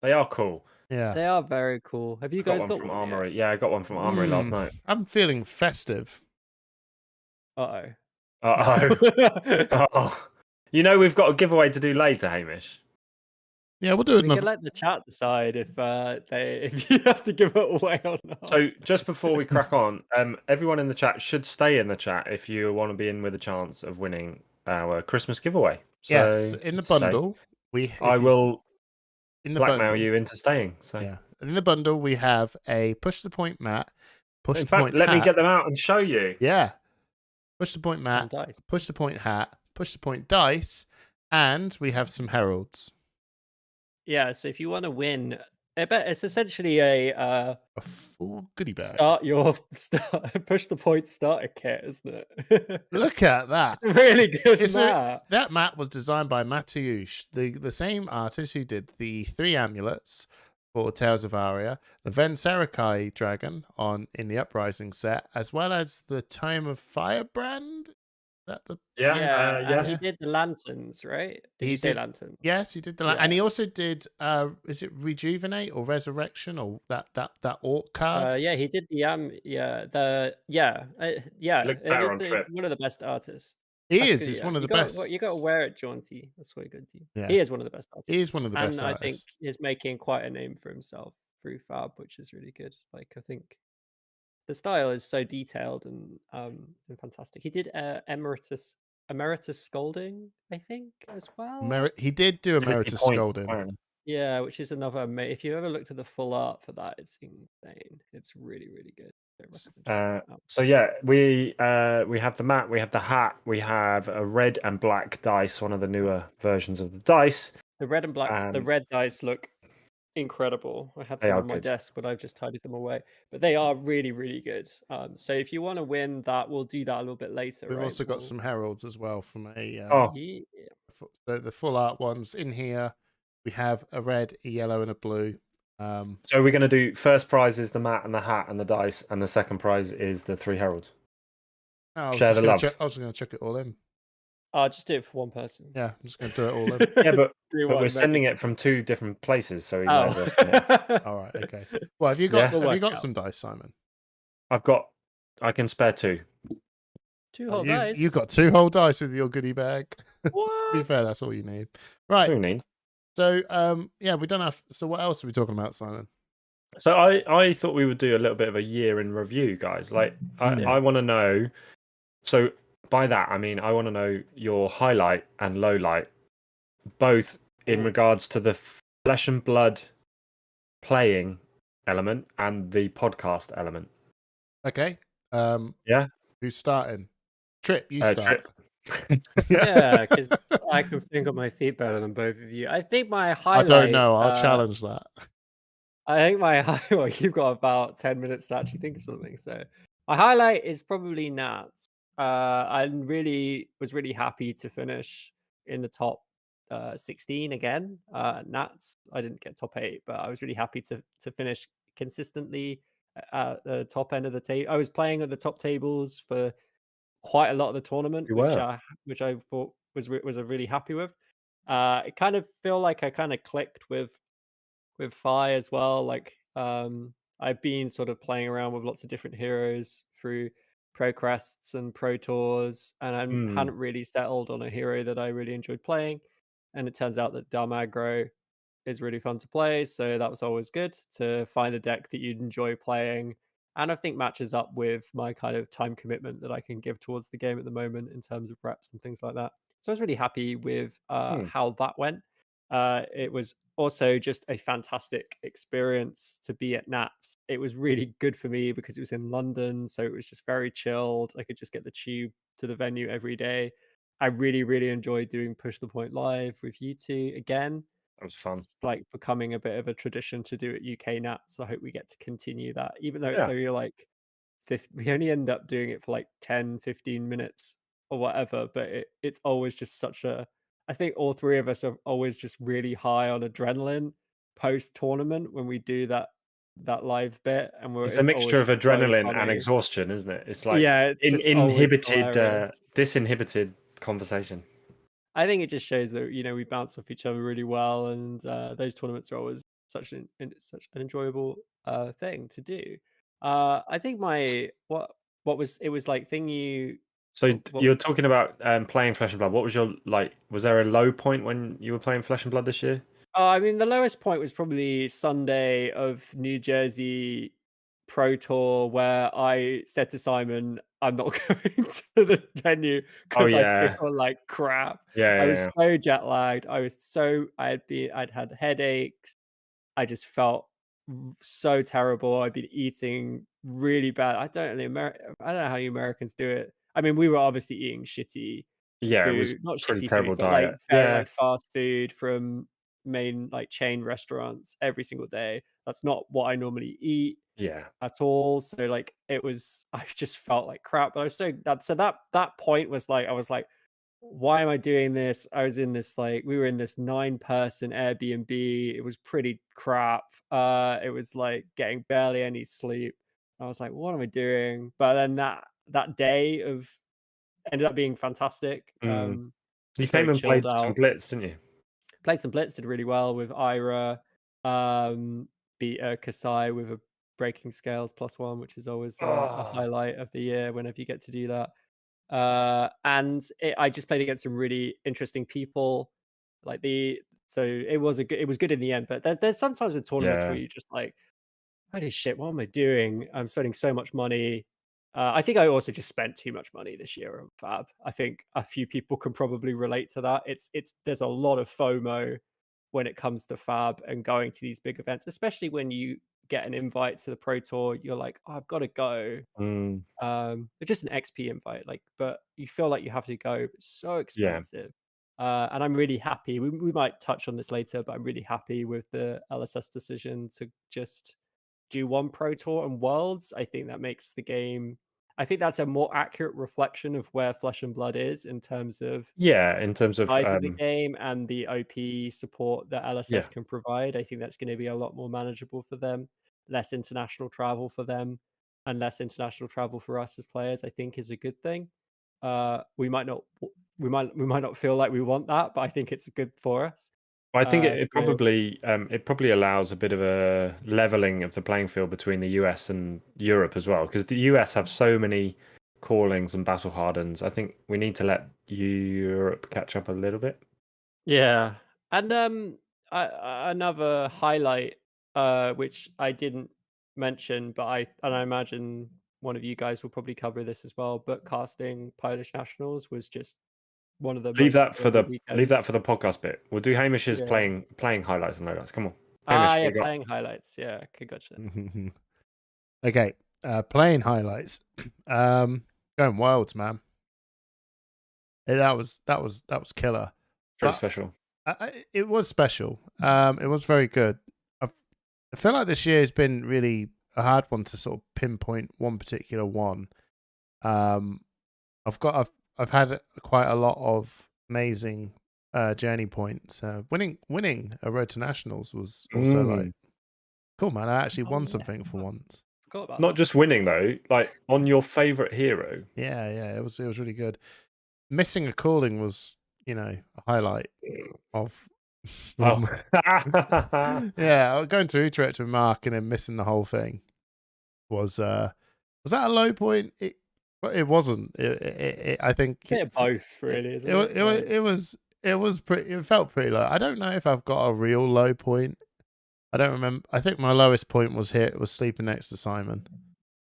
They are cool. Yeah. They are very cool. Have you I got guys one got from one Armory. Yeah, I got one from Armory last night. I'm feeling festive. Uh Uh-oh. Oh. You know we've got a giveaway to do later, Hamish. Yeah, we'll do We another. can let the chat decide if you have to give it away or not. So just before we crack on, everyone in the chat should stay in the chat if you want to be in with a chance of winning our Christmas giveaway. So, Yes, in the bundle, I will in the blackmail bundle, you into staying. So Yeah, in the bundle we have a push the point mat, push in the fact, point let hat. me get them out and show you. Yeah, push the point And mat, dice. push the point hat, push the point dice, and we have some heralds. Yeah, so if you want to win, it's essentially a A full goodie bag. push the point starter kit, isn't it? Look at that. It's a really good It's a- mat. That mat was designed by Mateusz, the same artist who did the 3 amulets for Tales of Aria, the Venserakai dragon in the Uprising set, as well as the Tome of Firebrand. Is that the Yeah, And he did the lanterns, right? Did He you say did- lanterns? Yes, he did the Yeah. and he also did is it Rejuvenate or Resurrection or that orc card? Yeah, he did the Look it better is on trip. one of the best artists. He That's is. good, He's yeah. one of the You gotta- best. You got to wear it jaunty. That's what good to you. Yeah. He is one of the best artists. He is one of the and best I think artists. he's making quite a name for himself through Fab, which is really good. Like I think the style is so detailed and fantastic. He did Emeritus Scolding, I think, as well. He did do Timothy Emeritus Point, Scolding. apparently. Yeah, which is another. If you ever looked at the full art for that, it's insane. It's really, really good. I recommend checking it out. So yeah, we have the mat, we have the hat, we have a red and black dice, one of the newer versions of the dice. The red and black, the red dice look incredible. I had They some are on my good. desk, but I've just tidied them away. But they are really, really good. So if you want to win that, we'll do that a little bit later. We've right? also got some heralds as well from a Oh. Yeah. the full art ones in here. We have a red, a yellow, and a blue. So we're going to do first prize is the mat and the hat and the dice, and the second prize is the 3 heralds. Share the love. I was going to chuck it all in. I'll just do it for one person. Yeah, I'm just going to do it all in. Yeah, but Do we're one sending magic. it from 2 different places, so we might as well send it. All right, okay. Well, have you Yeah. got We'll have you work got out. some dice, Simon? I can spare 2. 2 Oh, whole dice. you got 2 whole dice with your goodie bag. To be What? fair, that's all you need. That's Right. all we need. So, yeah, we don't have. So, what else are we talking about, Simon? So I thought we would do a little bit of a year in review, guys. Like I want to know. So by that I mean I want to know your highlight and low light, both in regards to the flesh and blood playing element and the podcast element. Okay. Yeah. Who's starting? Trip, you start. Trip. Yeah, because I can think on my feet better than both of you. I think my I highlight. don't know. I'll challenge that. I think well, you've got about 10 minutes to actually think of something. So my highlight is probably Nats. I was really happy to finish in the top 16 again. Nats. I didn't get top 8, but I was really happy to finish consistently at the top end of the table. I was playing at the top tables for quite a lot of the tournament, You which were. I thought was really happy with. It kind of feel like I kind of clicked with Fi as well. Like I've been sort of playing around with lots of different heroes through pro crests and pro tours, and I hadn't really settled on a hero that I really enjoyed playing. And it turns out that Dumb Aggro is really fun to play, so that was always good to find a deck that you'd enjoy playing. And I think matches up with my kind of time commitment that I can give towards the game at the moment in terms of reps and things like that. So I was really happy with how that went. It was also just a fantastic experience to be at Nats. It was really good for me because it was in London, so it was just very chilled. I could just get the tube to the venue every day. I really, really enjoyed doing Push the Point live with you two again. That was fun. It's like becoming a bit of a tradition to do at UK Nats. So I hope we get to continue that, even though it's Yeah. only like we only end up doing it for like 10, 15 minutes or whatever, but it's always just such a I think all 3 of us are always just really high on adrenaline post tournament when we do that live bit, and It's a it's mixture always of just so adrenaline and funny. exhaustion, isn't it? It's like Yeah, it's just always hilarious. disinhibited conversation. I think it just shows that we bounce off each other really well, and those tournaments are always such an enjoyable thing to do. I think what was it was like thing you. So What you're was talking about playing Flesh and Blood. What was your was there a low point when you were playing Flesh and Blood this year? I mean, the lowest point was probably Sunday of New Jersey Pro Tour, where I said to Simon, "I'm not going to the venue because I feel like crap." I was so jet lagged. I'd had headaches. I just felt so terrible. I'd been eating really bad. I don't know how you Americans do it. I mean, we were obviously eating shitty Yeah, it was food, not pretty shitty terrible food, but like diet. very Yeah. like fast food from main like chain restaurants every single day. That's not what I normally eat Yeah. at all. So like I just felt like crap. But I was that point was like I was like, why am I doing this? I was in this we were in this 9-person Airbnb. It was pretty crap. It was like getting barely any sleep. I was like, what am I doing? But then that day of ended up being fantastic. You Very came and chilled played some out. Blitz, didn't you? Played some Blitz, did really well with Ira. Beat Kasai with a breaking scales +1, which is always a highlight of the year whenever you get to do that. I just played against some really interesting people. So it was good in the end. But there's sometimes with tournaments where you just like, holy shit, what am I doing? I'm spending so much money. I think I also just spent too much money this year on Fab. I think a few people can probably relate to that. There's a lot of FOMO when it comes to Fab and going to these big events, especially when you get an invite to the Pro Tour. You're like, oh, I've got to go. It's just an XP invite, but you feel like you have to go. It's so expensive. And I'm really happy. We might touch on this later, but I'm really happy with the LSS decision to just do one Pro Tour and Worlds. I think that makes the game I think that's a more accurate reflection of where Flesh and Blood is in terms of in terms of size of the game and the OP support that yeah. LSS can provide. I think that's going to be a lot more manageable for them. Less international travel for them, and less international travel for us as players, I think, is a good thing. We might not feel like we want that, but I think it's good for us. I think So it probably allows a bit of a leveling of the playing field between the US and Europe as well, because the US have so many callings and battle hardens. I think we need to let Europe catch up a little bit. yeah, and another highlight, which I didn't mention, but I imagine one of you guys will probably cover this as well. But casting Polish nationals was just one of the Leave most that for enjoyable weekends. the podcast bit. We'll do Hamish's Yeah. playing highlights and lowlights. Come on, Hamish. Yeah, what you got? playing highlights. Yeah, okay, gotcha. Okay, playing highlights. Going wilds, man. That was killer. Pretty special. It was special. It was very good. I feel like this year has been really a hard one to sort of pinpoint one particular one. I've had quite a lot of amazing journey points. Winning a Road to Nationals was also like cool, man. I actually won something for once. Forgot about Not that. just winning though, like on your favorite hero. Yeah, it was really good. Missing a calling was, a highlight of. Oh. Yeah, going to Utrecht with Mark and then missing the whole thing was that a low point? It wasn't. I think Both really. Isn't it was pretty. It felt pretty low. I don't know if I've got a real low point. I don't remember. I think my lowest point was sleeping next to Simon.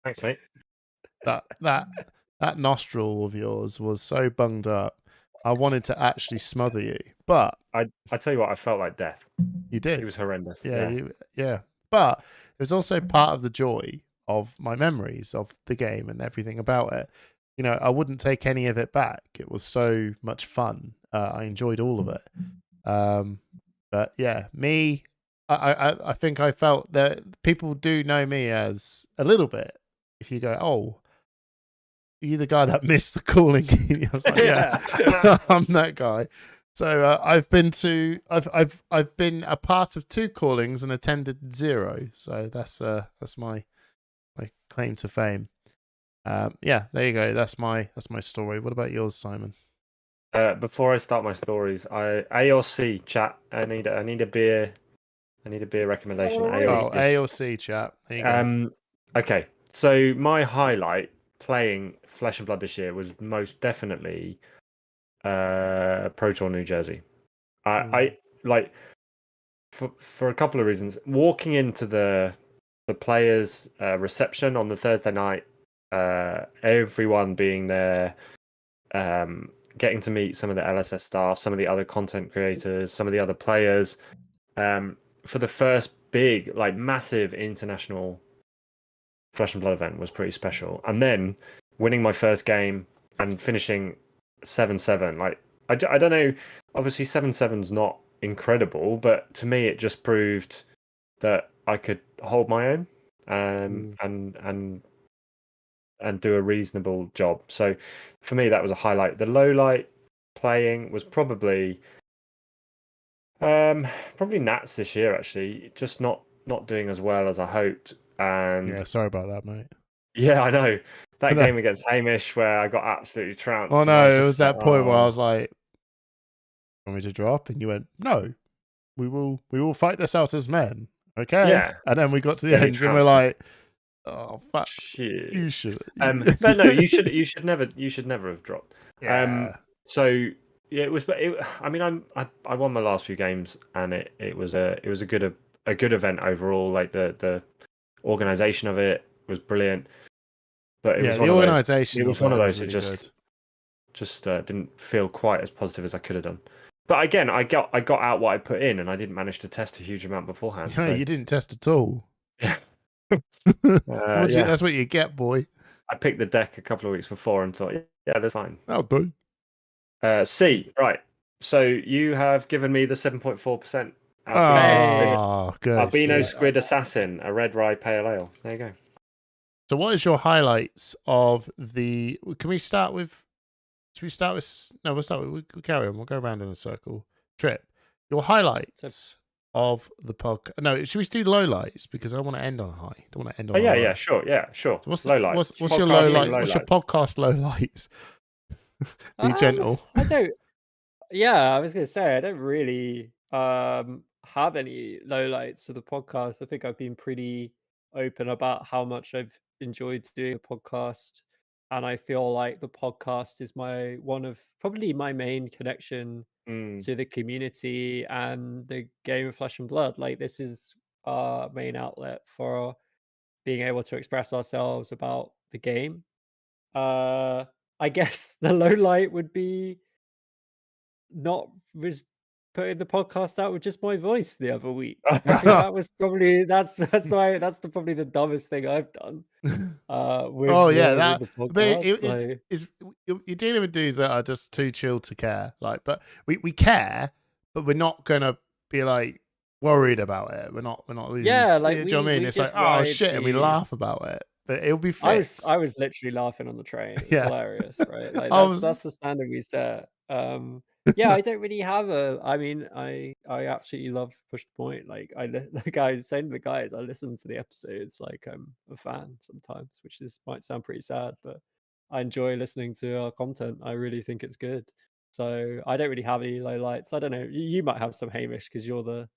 Thanks, mate. That nostril of yours was so bunged up. I wanted to actually smother you, but I tell you what, I felt like death. You did. It was horrendous. Yeah. But it was also part of the joy of my memories of the game and everything about it. I wouldn't take any of it back. It was so much fun. I enjoyed all of it. But yeah, me, I think I felt that people do know me as a little bit. If you go, oh, you the guy that missed the calling? I was like, yeah, I'm that guy. So I've been a part of 2 callings and attended 0. So that's my claim to fame. Yeah, there you go. That's my story. What about yours, Simon? Before I start my stories, A or C chat. I need a beer. I need a beer recommendation. A or C chat. There you go. Okay, so my highlight playing Flesh and Blood this year was most definitely Pro Tour New Jersey. I like for a couple of reasons. Walking into the players' reception on the Thursday night, everyone being there, getting to meet some of the LSS staff, some of the other content creators, some of the other players, for the first big, like massive international Flesh and Blood event was pretty special. And then winning my first game and finishing 7-7, like I don't know, obviously 7-7's not incredible, but to me it just proved that I could hold my own and do a reasonable job. So for me that was a highlight. The low light playing was probably Nats this year, actually, just not doing as well as I hoped. And yeah, sorry about that, mate. Yeah, I know. That game against Hamish where I got absolutely trounced. Oh no, it was that point where I was like, "Want me to drop?" And you went, "No, we will fight this out as men." Okay. Yeah. And then we got to the end, and we're like, "Oh fuck, shit. you should." But no, you should never have dropped. Yeah. So yeah, it was. I mean, I won my last few games, and it was a good event overall. Like the organization of it was brilliant. But it was the organization. It was one of those really that just didn't feel quite as positive as I could have done. But again, I got out what I put in, and I didn't manage to test a huge amount beforehand. No, you didn't test at all. Yeah. That's what you get, boy. I picked the deck a couple of weeks before and thought, yeah, that's fine. That'll do. C, right. So you have given me the 7.4%. Oh, good. Albino Squid Assassin, a red rye pale ale. There you go. So, what is your highlights of the? Can we start with? Should we start with? No, we'll start with. We'll carry on. We'll go around in a circle. Trip. Your highlights of the podcast. No, should we do lowlights? Because I want to end on a high. I don't want to end on. Oh a yeah, low. sure, yeah, sure. So what's your low light? lowlights? What's your podcast lowlights? Be gentle. I don't. Yeah, I was gonna say I don't really have any lowlights to the podcast. I think I've been pretty open about how much I've enjoyed doing the podcast, and I feel like the podcast is one of probably my main connection to the community and the game of Flesh and Blood. Like this is our main outlet for being able to express ourselves about the game. I guess the low light would be not was putting the podcast out with just my voice the other week. I think that was probably that's probably the dumbest thing I've done. With the podcast. You're dealing with dudes that are just too chill to care. Like, but we care, but we're not gonna be like worried about it. We're not losing. Yeah, like do you know what I mean? It's like, oh shit, and we laugh about it. But it'll be fixed. I was literally laughing on the train. It's hilarious, right? Like that's the standard we set. Yeah, I don't really have I mean, I absolutely love Push the Point. Like like I was saying to the guys, I listen to the episodes like I'm a fan sometimes, which might sound pretty sad, but I enjoy listening to our content. I really think it's good. So I don't really have any lowlights. I don't know. You might have some, Hamish, because you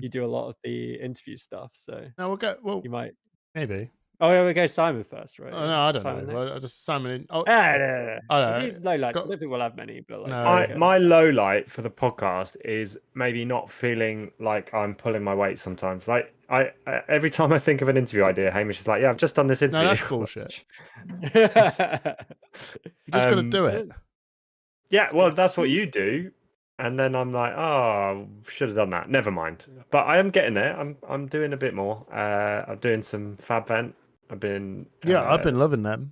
do a lot of the interview stuff. So no, we'll go. Well, you might maybe. Oh, yeah, we go Simon first, right? Oh, no, I don't know. Well, I just Simon. No. I do lowlights. I don't think we'll have many, but like my low light for the podcast is maybe not feeling like I'm pulling my weight sometimes. Like I every time I think of an interview idea, Hamish is like, "Yeah, I've just done this interview." No, that's bullshit. You just got to do it. Yeah, well, that's what you do. And then I'm like, oh, should have done that. Never mind. But I am getting there. I'm doing a bit more. I'm doing some Fab Vent. I've been loving them.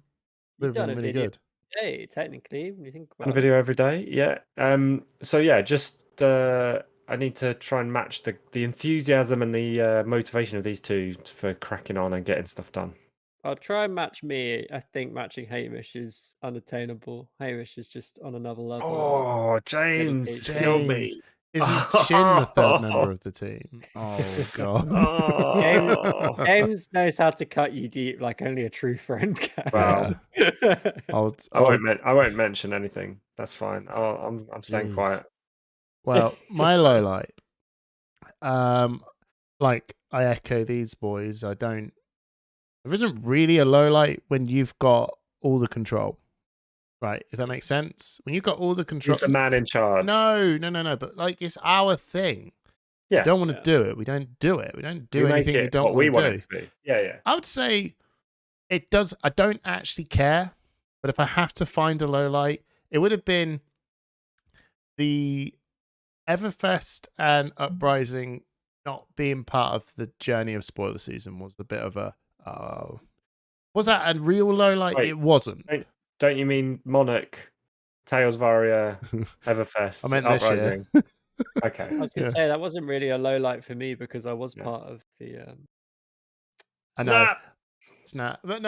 They've been really good. Hey, technically, when you think about a video every day, yeah. So yeah, just I need to try and match the enthusiasm and the motivation of these two for cracking on and getting stuff done. I'll try and match me. I think matching Hamish is unattainable. Hamish is just on another level. Oh, James, killed me. Isn't Shin the third member of the team? Oh God. James knows how to cut you deep like only a true friend can. Wow. I won't mention anything. That's fine. I'm staying quiet. Well, my low light. Like I echo these boys. There isn't really a low light when you've got all the control. Right, if that makes sense. When you've got all the control, he's the man in charge. No. But like, it's our thing. Yeah, we don't want to do it. We don't do it. We don't do anything we don't want to do. Yeah. I would say it does. I don't actually care, but if I have to find a low light, it would have been the Everfest and Uprising not being part of the journey of spoiler season was a bit of a. Was that a real low light? Wait, it wasn't. Don't you mean Monarch, Tales of Aria, Everfest, I meant Uprising? This year. Okay. I was going to say that wasn't really a low light for me because I was part of the. Snap. But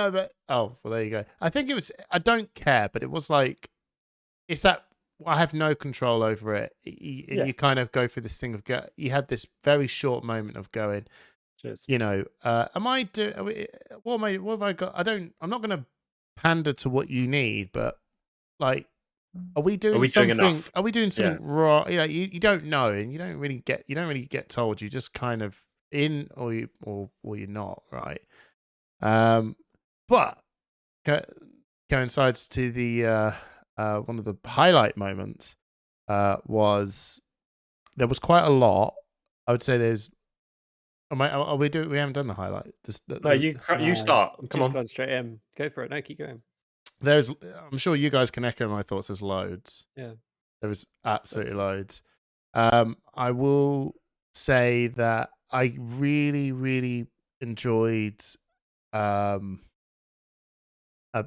oh, well, there you go. I think it was. I don't care, but it was like, it's that I have no control over it. You kind of go through this thing of you had this very short moment of going. Cheers. You know, am I doing? What have I got? I'm not going to pander to what you need, but like, are we doing something? Doing enough? Are we doing something wrong? You know, you don't know, and you don't really get told. You just kind of in, or you're not, right? But coincides to the one of the highlight moments was there was quite a lot. I would say there's. We haven't done the highlight. No, you start. Come on, gone straight in. Go for it. No, keep going. I'm sure you guys can echo my thoughts. There's loads. Yeah, there was absolutely loads. I will say that I really, really enjoyed. I've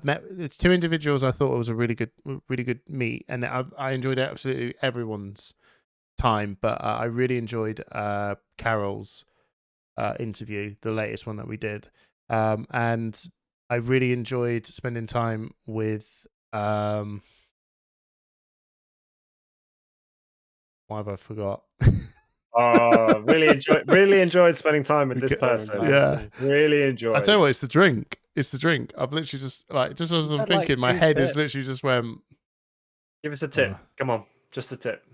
met. It's two individuals. I thought it was a really good meet, and I enjoyed absolutely everyone's time. But I really enjoyed Carol's interview, the latest one that we did, and I really enjoyed spending time with why have I forgot? Really enjoyed spending time with this person. Yeah. Really enjoyed. I tell you what, it's the drink. It's the drink. I've literally just as I'm thinking, my head is literally just went. Give us a tip. Come on, just a tip.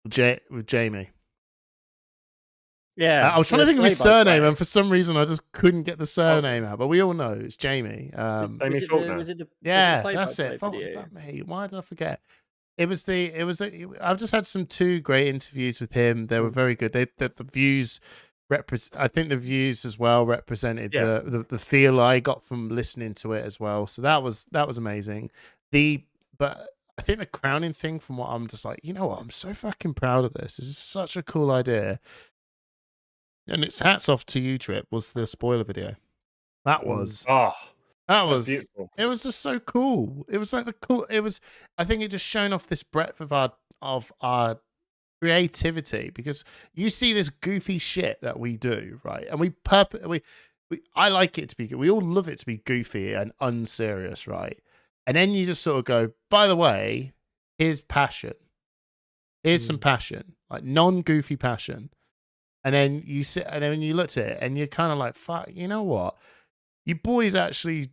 With Jamie. Yeah, I was trying to think of his surname, and for some reason I just couldn't get the surname out. But we all know it's Jamie. Jamie Faulkner. Yeah, that's it. Fuck me. Why did I forget? I've just had two great interviews with him. They were very good. The views I think the views as well represented the feel I got from listening to it as well. So that was amazing. But I think the crowning thing from what I'm just like, you know what, I'm so fucking proud of this. This is such a cool idea. And it's hats off to you, Trip, was the spoiler video. That was beautiful. It was just so cool. It was like I think it just shown off this breadth of our creativity, because you see this goofy shit that we do, right? And I like it to be, we all love it to be goofy and unserious, right? And then you just sort of go, by the way, here's passion. Here's some passion, like non-goofy passion. And then you sit, and then you looked at it, and you're kind of like, "Fuck, you know what? You boys actually,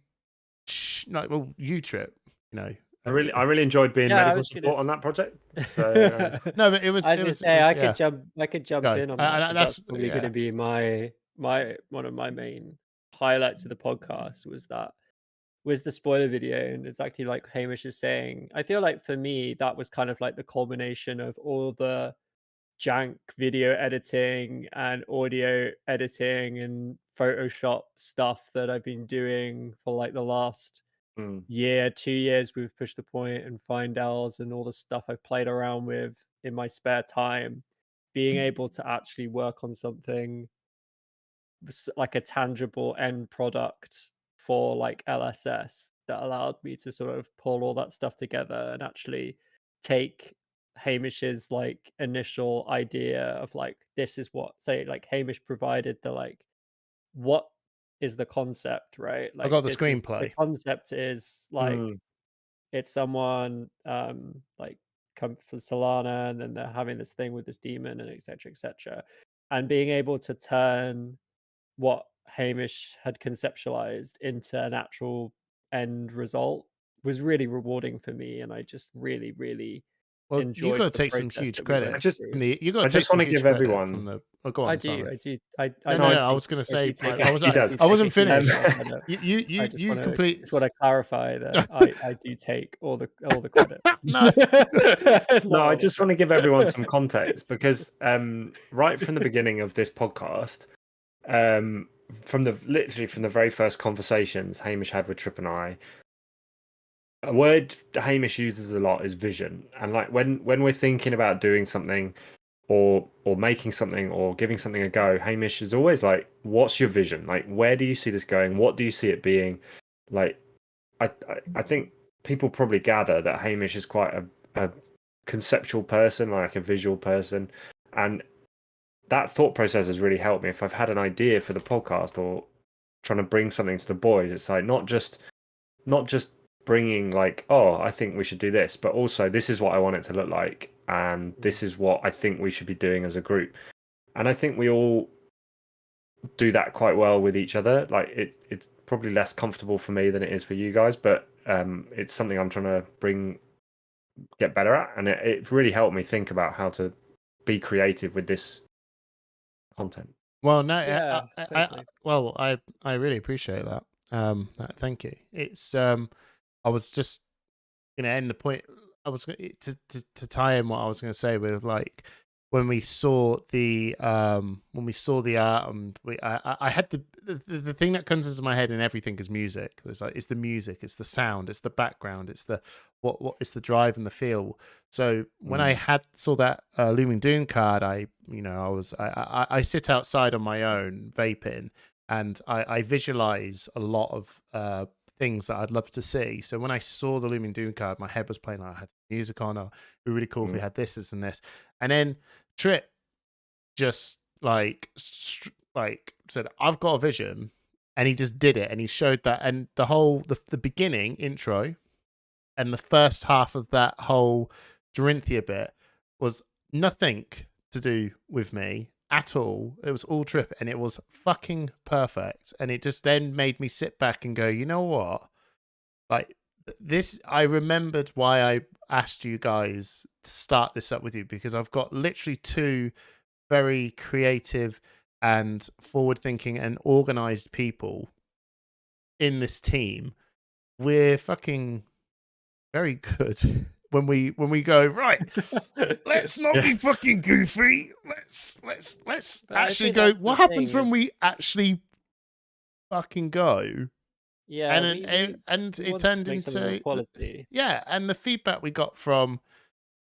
you Trip, you know." I really enjoyed being medical support on that project. So no, but it was. I was going to say I could jump in on that. That's probably going to be one of my main highlights of the podcast was the spoiler video, and exactly like Hamish is saying. I feel like for me that was kind of like the culmination of all the jank video editing and audio editing and Photoshop stuff that I've been doing for like the last year, 2 years with Push the Point and Findels and all the stuff I've played around with in my spare time. Being able to actually work on something like a tangible end product for like LSS that allowed me to sort of pull all that stuff together and actually take Hamish's like initial idea of like, this is what, say, like Hamish provided the like, what is the concept, right? Like I got the screenplay. The concept is like it's someone like come from Solana, and then they're having this thing with this demon and etc. And being able to turn what Hamish had conceptualized into an actual end result was really rewarding for me, and I just really enjoyed. You got to take some huge credit. I just want to give everyone from the. Oh, go on. I do. I was going to say I wasn't finished. You complete. Just want to clarify that I do take all the credit. No, I just want to give everyone some context, because right from the beginning of this podcast, from the very first conversations Hamish had with Trip and I, a word Hamish uses a lot is vision. And like when we're thinking about doing something or making something or giving something a go, Hamish is always like, what's your vision? Like, where do you see this going? What do you see it being? Like, I think people probably gather that Hamish is quite a conceptual person, like a visual person. And that thought process has really helped me. If I've had an idea for the podcast or trying to bring something to the boys, it's like not just bringing like, oh, I think we should do this, but also this is what I want it to look like, and this is what I think we should be doing as a group. And I think we all do that quite well with each other. Like it's probably less comfortable for me than it is for you guys, but it's something I'm trying to get better at, and it really helped me think about how to be creative with this content. Well, no, I really appreciate that. Thank you. It's I was just gonna end the point. I was to tie in what I was gonna say with like when we saw the art, and I had the thing that comes into my head in everything is music. It's like, it's the music, it's the sound, it's the background, it's the what it's the drive and the feel. So when I saw that Looming Doom card, I sit outside on my own vaping, and I visualize a lot of things that I'd love to see. So when I saw the Looming Doom card, my head was playing. I had music on. It'd be really cool if we had this and this. And then Trip just like said, "I've got a vision," and he just did it, and he showed that, and the whole the beginning intro, and the first half of that whole Dorinthia bit was nothing to do with me at all. It was all Trip, and it was fucking perfect. And it just then made me sit back and go, you know what? Like this, I remembered why I asked you guys to start this up with you, because I've got literally two very creative and forward-thinking and organized people in this team. We're fucking very good when we go right. Let's not be fucking goofy. Let's actually go. What happens when we actually fucking go? Yeah, and it turned into quality. Yeah, and the feedback we got from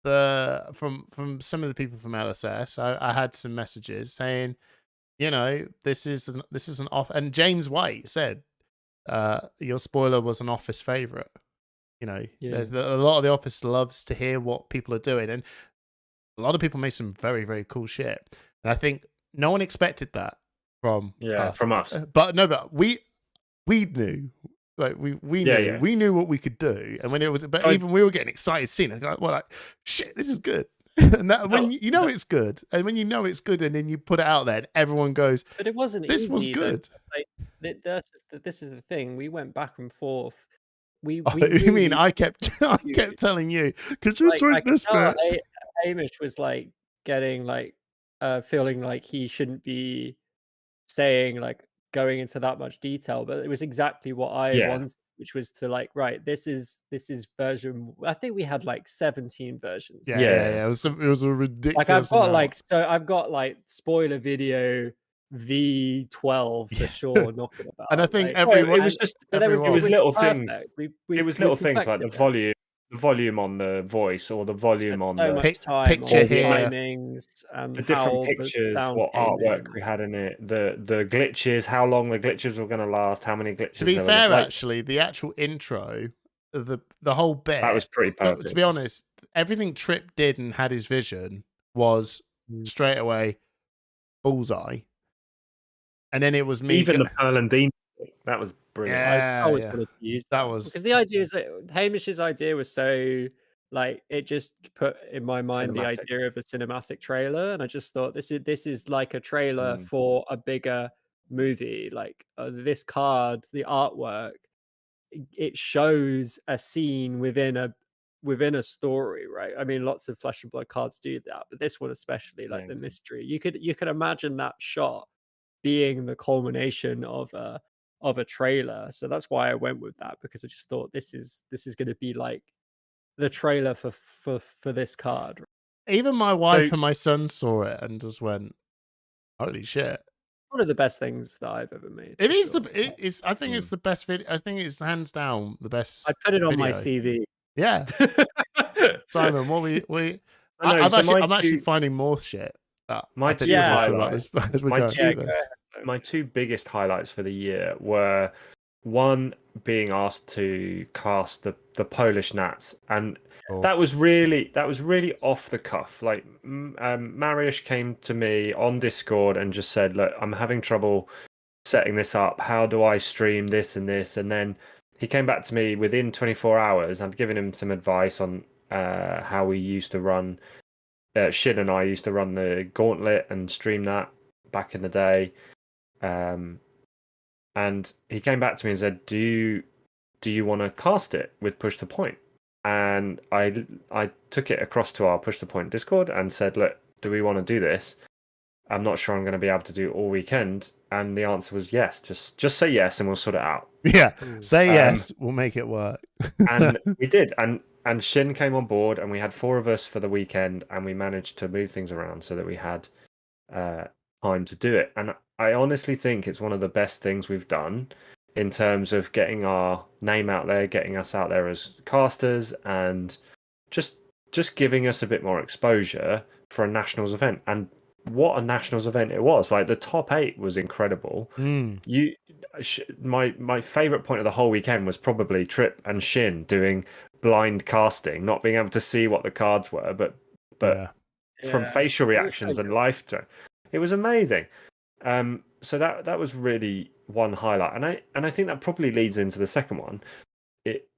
some of the people from LSS, I had some messages saying, you know, this is an off. And James White said, your spoiler was an Office favorite. You know, a lot of the Office loves to hear what people are doing, and a lot of people made some very, very cool shit. And I think no one expected that from us. But we knew. Like we knew we knew what we could do, and when it was, but even we were getting excited seeing it. Like shit, this is good. And that, when you know it's good, and when you know it's good, and then you put it out there, and everyone goes, "But it wasn't. This easy, was good." This is the thing. We went back and forth. You mean I kept telling you, could you tweet this bit? Hamish was like getting like feeling like he shouldn't be saying like going into that much detail, but it was exactly what I wanted, which was to like, right, this is version. I think we had like 17 versions. Yeah. It was a ridiculous. Like I've got like spoiler video V12 for sure knocking about. And I think everyone. It was just it was little things. It was little things like the volume on the voice, or the volume on the picture here, timings, and the different pictures, what artwork we had in it, the glitches, how long the glitches were going to last, how many glitches. To be fair, actually, the actual intro, the whole bit, that was pretty perfect. To be honest, everything Trip did and had his vision was straight away bullseye. And then it was me. Even the Pearl and Dean, that was brilliant. I always wanted to use that was because the idea is that Hamish's idea was so like it just put in my mind the idea of a cinematic trailer, and I just thought this is like a trailer for a bigger movie. Like this card, the artwork, it shows a scene within a story, right? I mean, lots of Flesh and Blood cards do that, but this one especially, like the mystery, you could imagine that shot being the culmination of a trailer. So that's why I went with that, because I just thought this is going to be like the trailer for this card. Even my wife and my son saw it and just went, holy shit. One of the best things that I've ever made. It is I think it's the best video. I think it's hands down the best. I put it on my CV. Yeah. Simon, I'm actually finding more shit. My two biggest highlights for the year were one, being asked to cast the Polish Nats, and that was really off the cuff. Like Mariusz came to me on Discord and just said, look, I'm having trouble setting this up. How do I stream this and this? And then he came back to me within 24 hours. I'd given him some advice on how we used to run. Shin and I used to run the Gauntlet and stream that back in the day. And he came back to me and said, do you want to cast it with Push the Point? And I took it across to our Push the Point Discord and said, look, do we want to do this? I'm not sure I'm going to be able to do it all weekend. And the answer was yes. Just say yes and we'll sort it out. Yeah, say yes, we'll make it work. And we did. And Shin came on board, and we had 4 of us for the weekend, and we managed to move things around so that we had time to do it. And I honestly think it's one of the best things we've done in terms of getting our name out there, getting us out there as casters, and just giving us a bit more exposure for a Nationals event. And what a Nationals event it was! Like the top 8 was incredible. My favorite point of the whole weekend was probably Trip and Shin doing blind casting, not being able to see what the cards were, but from facial reactions and life, it was amazing. so that was really one highlight, and I think that probably leads into the second one. It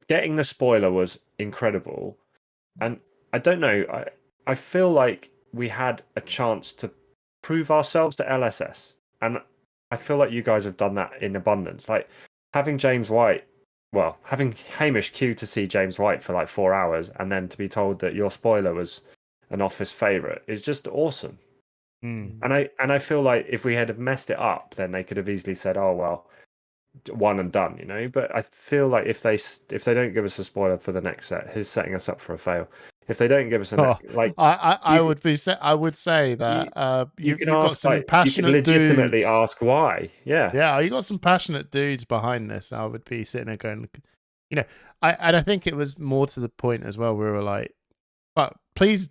getting the spoiler was incredible, and I don't know, I feel like we had a chance to prove ourselves to LSS, and I feel like you guys have done that in abundance. Like having James White, well, having Hamish queue to see James White for like 4 hours, and then to be told that your spoiler was an Office favorite is just awesome. Mm. And I feel like if we had messed it up, then they could have easily said, "Oh well, one and done," you know. But I feel like if they don't give us a spoiler for the next set, he's setting us up for a fail. If they don't give us a like, I would say that you can you've got ask, some like, you can passionate legitimately dudes. ask why. Yeah, You got some passionate dudes behind this. I would be sitting there going, you know, I think it was more to the point as well. We were like, but please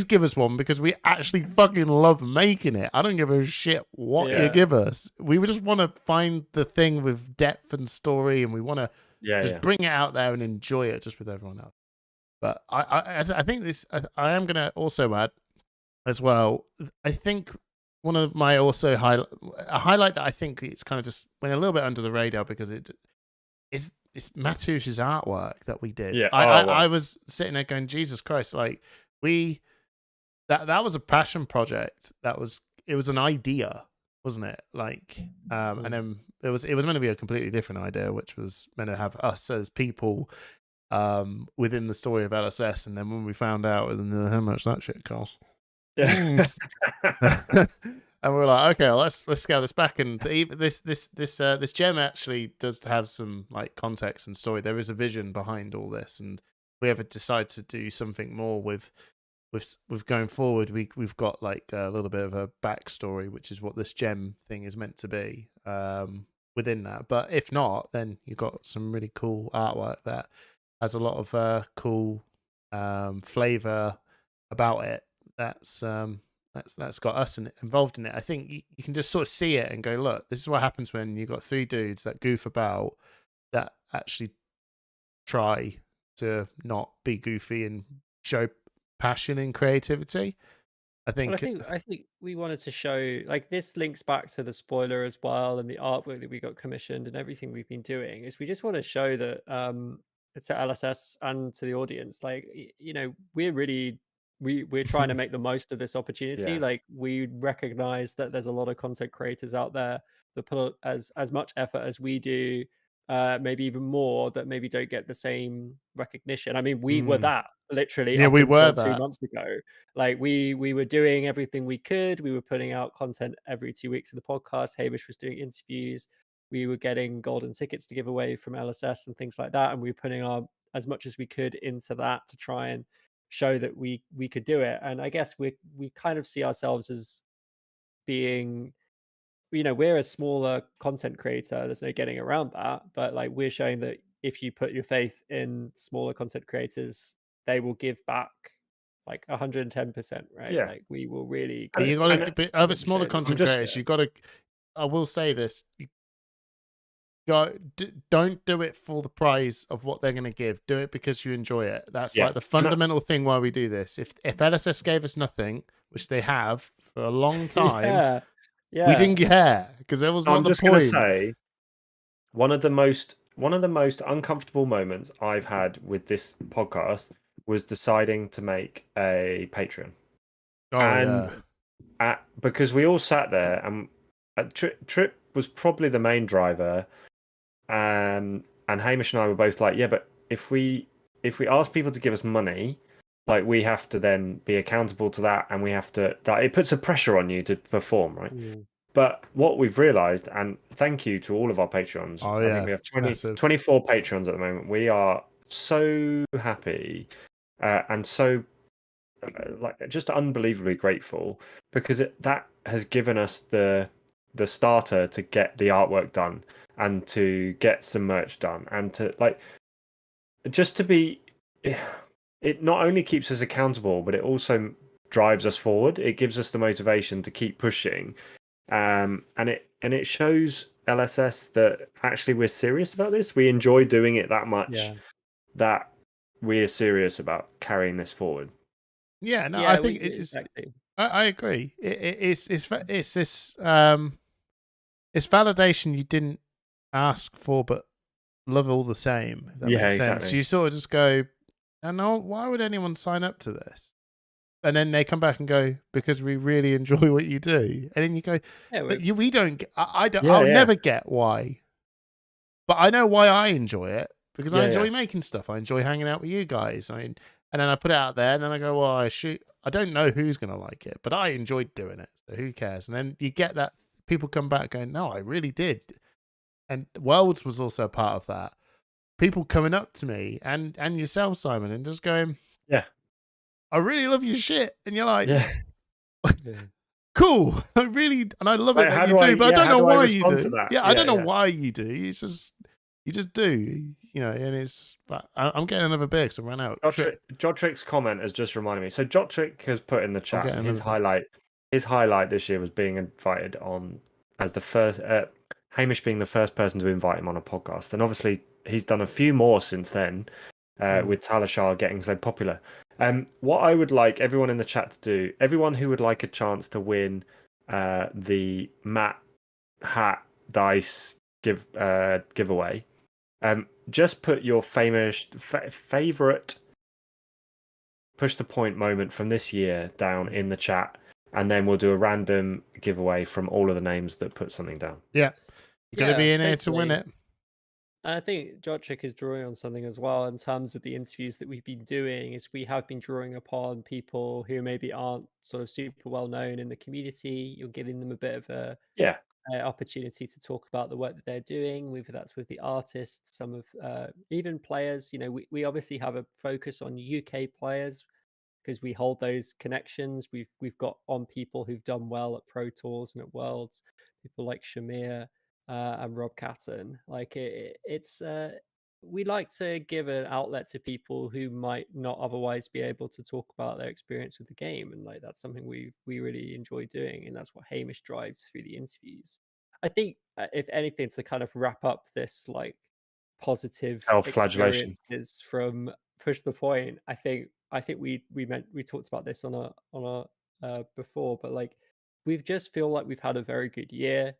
give us one, because we actually fucking love making it. I don't give a shit what you give us. We just want to find the thing with depth and story, and we want to just bring it out there and enjoy it just with everyone else. But I think this, I am going to also add as well, I think one of my also a highlight that I think it's kind of just went a little bit under the radar, because it's Mateusz's artwork that we did. yeah. I was sitting there going, Jesus Christ, like that was a passion project. It was an idea, wasn't it? Like, and then it was meant to be a completely different idea, which was meant to have us as people within the story of LSS, and then when we found out how much that shit cost, Yeah. and we're like, okay, let's scale this back. And this gem actually does have some like context and story. There is a vision behind all this, and we ever decide to do something more with going forward, we've got like a little bit of a backstory, which is what this gem thing is meant to be within that. But if not, then you've got some really cool artwork that has a lot of cool flavor about it. That's got us involved in it. I think you can just sort of see it and go, look, this is what happens when you've got three dudes that goof about, that actually try to not be goofy and show passion and creativity. I think we wanted to show, like, this links back to the spoiler as well, and the artwork that we got commissioned and everything we've been doing, is we just want to show that to LSS and to the audience, like, we're trying to make the most of this opportunity. Yeah. Like, we recognize that there's a lot of content creators out there that put as much effort as we do, maybe even more, that maybe don't get the same recognition. I mean, we were that literally up we until were 2 that. months ago. Like, we were doing everything we could. We were putting out content every 2 weeks of the podcast. Hamish was doing interviews. We were getting golden tickets to give away from LSS and things like that, and we were putting our as much as we could into that to try and show that we could do it. And I guess we kind of see ourselves as being, we're a smaller content creator. There's no getting around that. But like, we're showing that if you put your faith in smaller content creators, they will give back like 110%, right? Yeah. Like, we will really. But you got to other smaller content just- creators. You got to. I will say this: don't do it for the prize of what they're going to give. Do it because you enjoy it. That's like the fundamental thing why we do this. If LSS gave us nothing, which they have for a long time, we didn't care, because there was not the point. I'm just going to say, one of the most uncomfortable moments I've had with this podcast was deciding to make a Patreon. Because we all sat there, and Trip was probably the main driver, and Hamish and I were both like, yeah, but if we ask people to give us money, like, we have to then be accountable to that, and we have to, it puts a pressure on you to perform, right? But what we've realized, and thank you to all of our patrons, I think we have 24 patrons at the moment. We are so happy and so just unbelievably grateful, because that has given us the starter to get the artwork done, and to get some merch done, and to just to be, it not only keeps us accountable, but it also drives us forward. It gives us the motivation to keep pushing, and it shows LSS that actually we're serious about this. We enjoy doing it that much, that we're serious about carrying this forward. I think it's I agree. It's this it's validation you didn't ask for, but love all the same. If that Yeah, makes sense. exactly. You sort of just go, "I know, why would anyone sign up to this?" And then they come back and go, "Because we really enjoy what you do." And then you go, Yeah, "But we don't. I don't. Yeah, I'll yeah, never get why, but I know why I enjoy it because I yeah, enjoy yeah. making stuff. I enjoy hanging out with you guys. And then I put it out there, and then I go, well, I don't know who's gonna like it, but I enjoyed doing it. So who cares?" And then you get that people come back going, "No, I really did." And Worlds was also a part of that. People coming up to me and yourself, Simon, and just going, Yeah. "I really love your shit," and you're like, Yeah. "Cool, I really," and I love it Like, that you do, but I don't how know do I why you respond to do. that? Yeah, I Yeah, don't know yeah. why you do. It's just you just do, you know. And it's just, but I'm getting another beer because I ran out. Jotrick's comment has just reminded me. So Jotrick has put in the I'm chat getting his another beer. highlight this year was being invited on as the first Hamish being the first person to invite him on a podcast, and obviously he's done a few more since then with Talashar getting so popular. What I would like everyone in the chat to do, everyone who would like a chance to win the Matt Hat Dice giveaway. Just put your favorite push the point moment from this year down in the chat, and then we'll do a random giveaway from all of the names that put something down. Yeah, you got to be in here to win it. I think Jotrick is drawing on something as well in terms of the interviews that we've been doing. Is we have been drawing upon people who maybe aren't sort of super well known in the community. You're giving them a bit of a opportunity to talk about the work that they're doing, whether that's with the artists, some of even players. You know, we obviously have a focus on UK players because we hold those connections. We've got on people who've done well at Pro Tours and at Worlds, people like Shamir and Rob Catton. Like it's we like to give an outlet to people who might not otherwise be able to talk about their experience with the game, and like that's something we really enjoy doing, and that's what Hamish drives through the interviews. I think if anything, to kind of wrap up this like positive Self-flagellation. experiences from Push the Point, I think we talked about this on a before, but like we've just feel like we've had a very good year.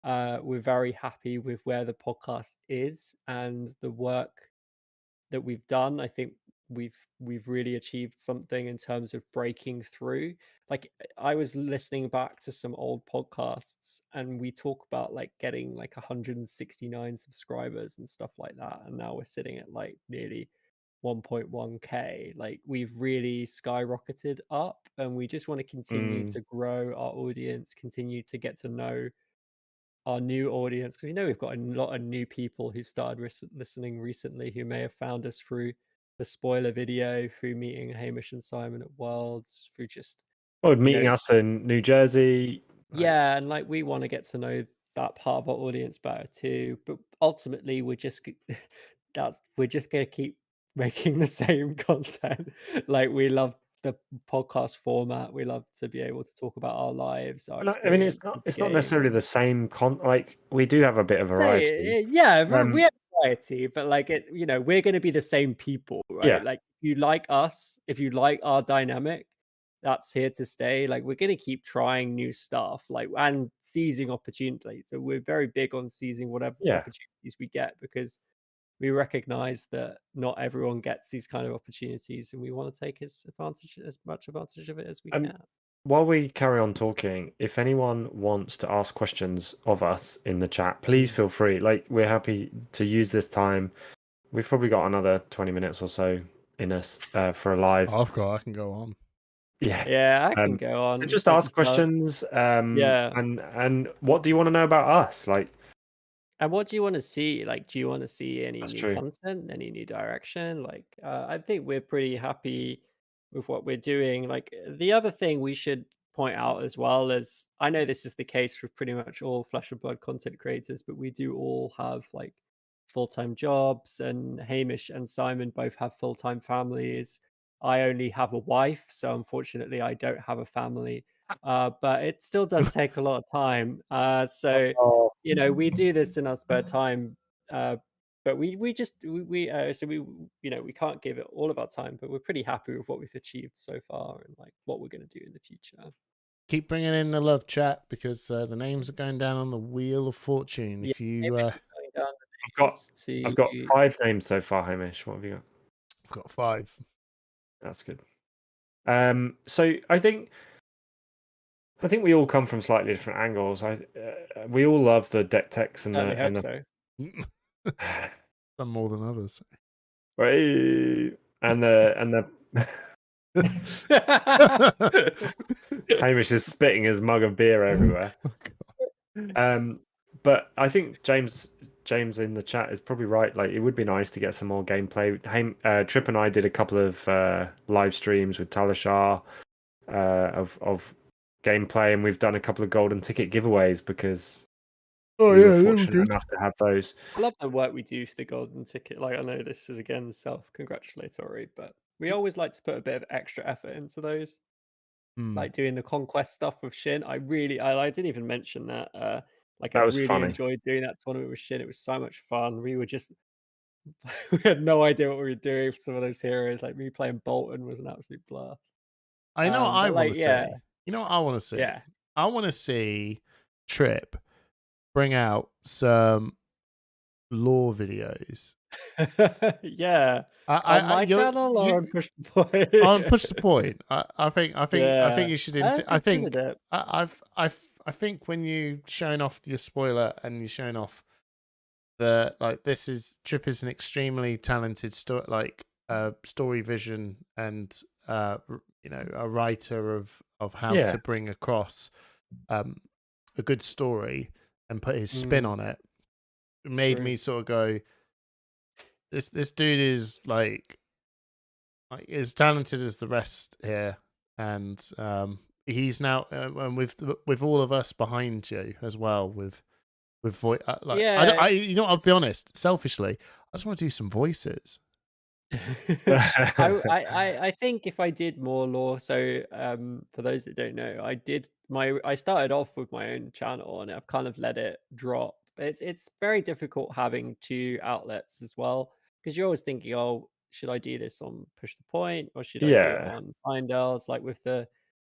We're very happy with where the podcast is and the work that we've done. I think we've really achieved something in terms of breaking through. Like I was listening back to some old podcasts and we talk about like getting like 169 subscribers and stuff like that, and now we're sitting at like nearly 1.1k. Like we've really skyrocketed up, and we just want to continue to grow our audience, continue to get to know our new audience, because we know we've got a lot of new people who started listening recently who may have found us through the spoiler video, through meeting Hamish and Simon at Worlds, through just Meeting us in New Jersey. Yeah, and like we want to get to know that part of our audience better too. But ultimately, we're just we're just gonna keep making the same content. Like we love the podcast format. We love to be able to talk about our lives, our I mean, experience with the it's not game. necessarily the same like we do have a bit of variety. Yeah, we have variety, but like it, you know, we're going to be the same people, right? Yeah. Like if you like us, if you like our dynamic, that's here to stay. Like we're going to keep trying new stuff, like and seizing opportunities. So we're very big on seizing whatever opportunities we get, because we recognize that not everyone gets these kind of opportunities, and we want to take as much advantage of it as we can. While we carry on talking, if anyone wants to ask questions of us in the chat, please feel free. Like we're happy to use this time. We've probably got another 20 minutes or so in us for a live. I can go on. Yeah, I can go on. So just ask questions. And what do you want to know about us? Like, and what do you want to see? Like, do you want to see any new true. content, any new direction? Like, I think we're pretty happy with what we're doing. Like, the other thing we should point out as well is, I know this is the case for pretty much all Flesh and Blood content creators, but we do all have like full-time jobs, and Hamish and Simon both have full-time families. I only have a wife, so unfortunately I don't have a family. But it still does take a lot of time. So you know, we do this in our spare time but we just so we we can't give it all of our time, but we're pretty happy with what we've achieved so far and like what we're going to do in the future. Keep bringing in the love chat because the names are going down on the wheel of fortune. If you, Hamish is going down the I've names to got 5 names so far, Hamish. What have you got? I've got 5. That's good. So I think we all come from slightly different angles. We all love the deck techs and certainly hope the so. Some more than others. and the Hamish is spitting his mug of beer everywhere. But I think James in the chat is probably right. Like, it would be nice to get some more gameplay. Trip and I did a couple of live streams with Talishar of gameplay, and we've done a couple of golden ticket giveaways because we were fortunate enough to have those. I love the work we do for the golden ticket. Like, I know this is again self-congratulatory, but we always like to put a bit of extra effort into those. Like doing the conquest stuff with Shin. I didn't even mention that. Like, I That was really funny. enjoyed doing that tournament with Shin. It was so much fun. We were just we had no idea what we were doing for some of those heroes. Like, me playing Bolton was an absolute blast. I know what I want to yeah. see. You know what I want to see? Yeah. I want to see Trip bring out some lore videos. Yeah. On my channel or on Push the Point? On Push the Point. I think you should. I think it. I think when you showing off your spoiler and you're showing off the this is Trip is an extremely talented story vision and a writer of how to bring across a good story and put his spin on it. It made me sort of go, this dude is like as talented as the rest here, and he's now and with all of us behind you as well with voice. I'll be honest. Selfishly, I just want to do some voices. I think if I did more lore, so for those that don't know, I started off with my own channel and I've kind of let it drop. It's very difficult having 2 outlets as well, because you're always thinking, oh, should I do this on Push the Point or should I do it on Findels? Like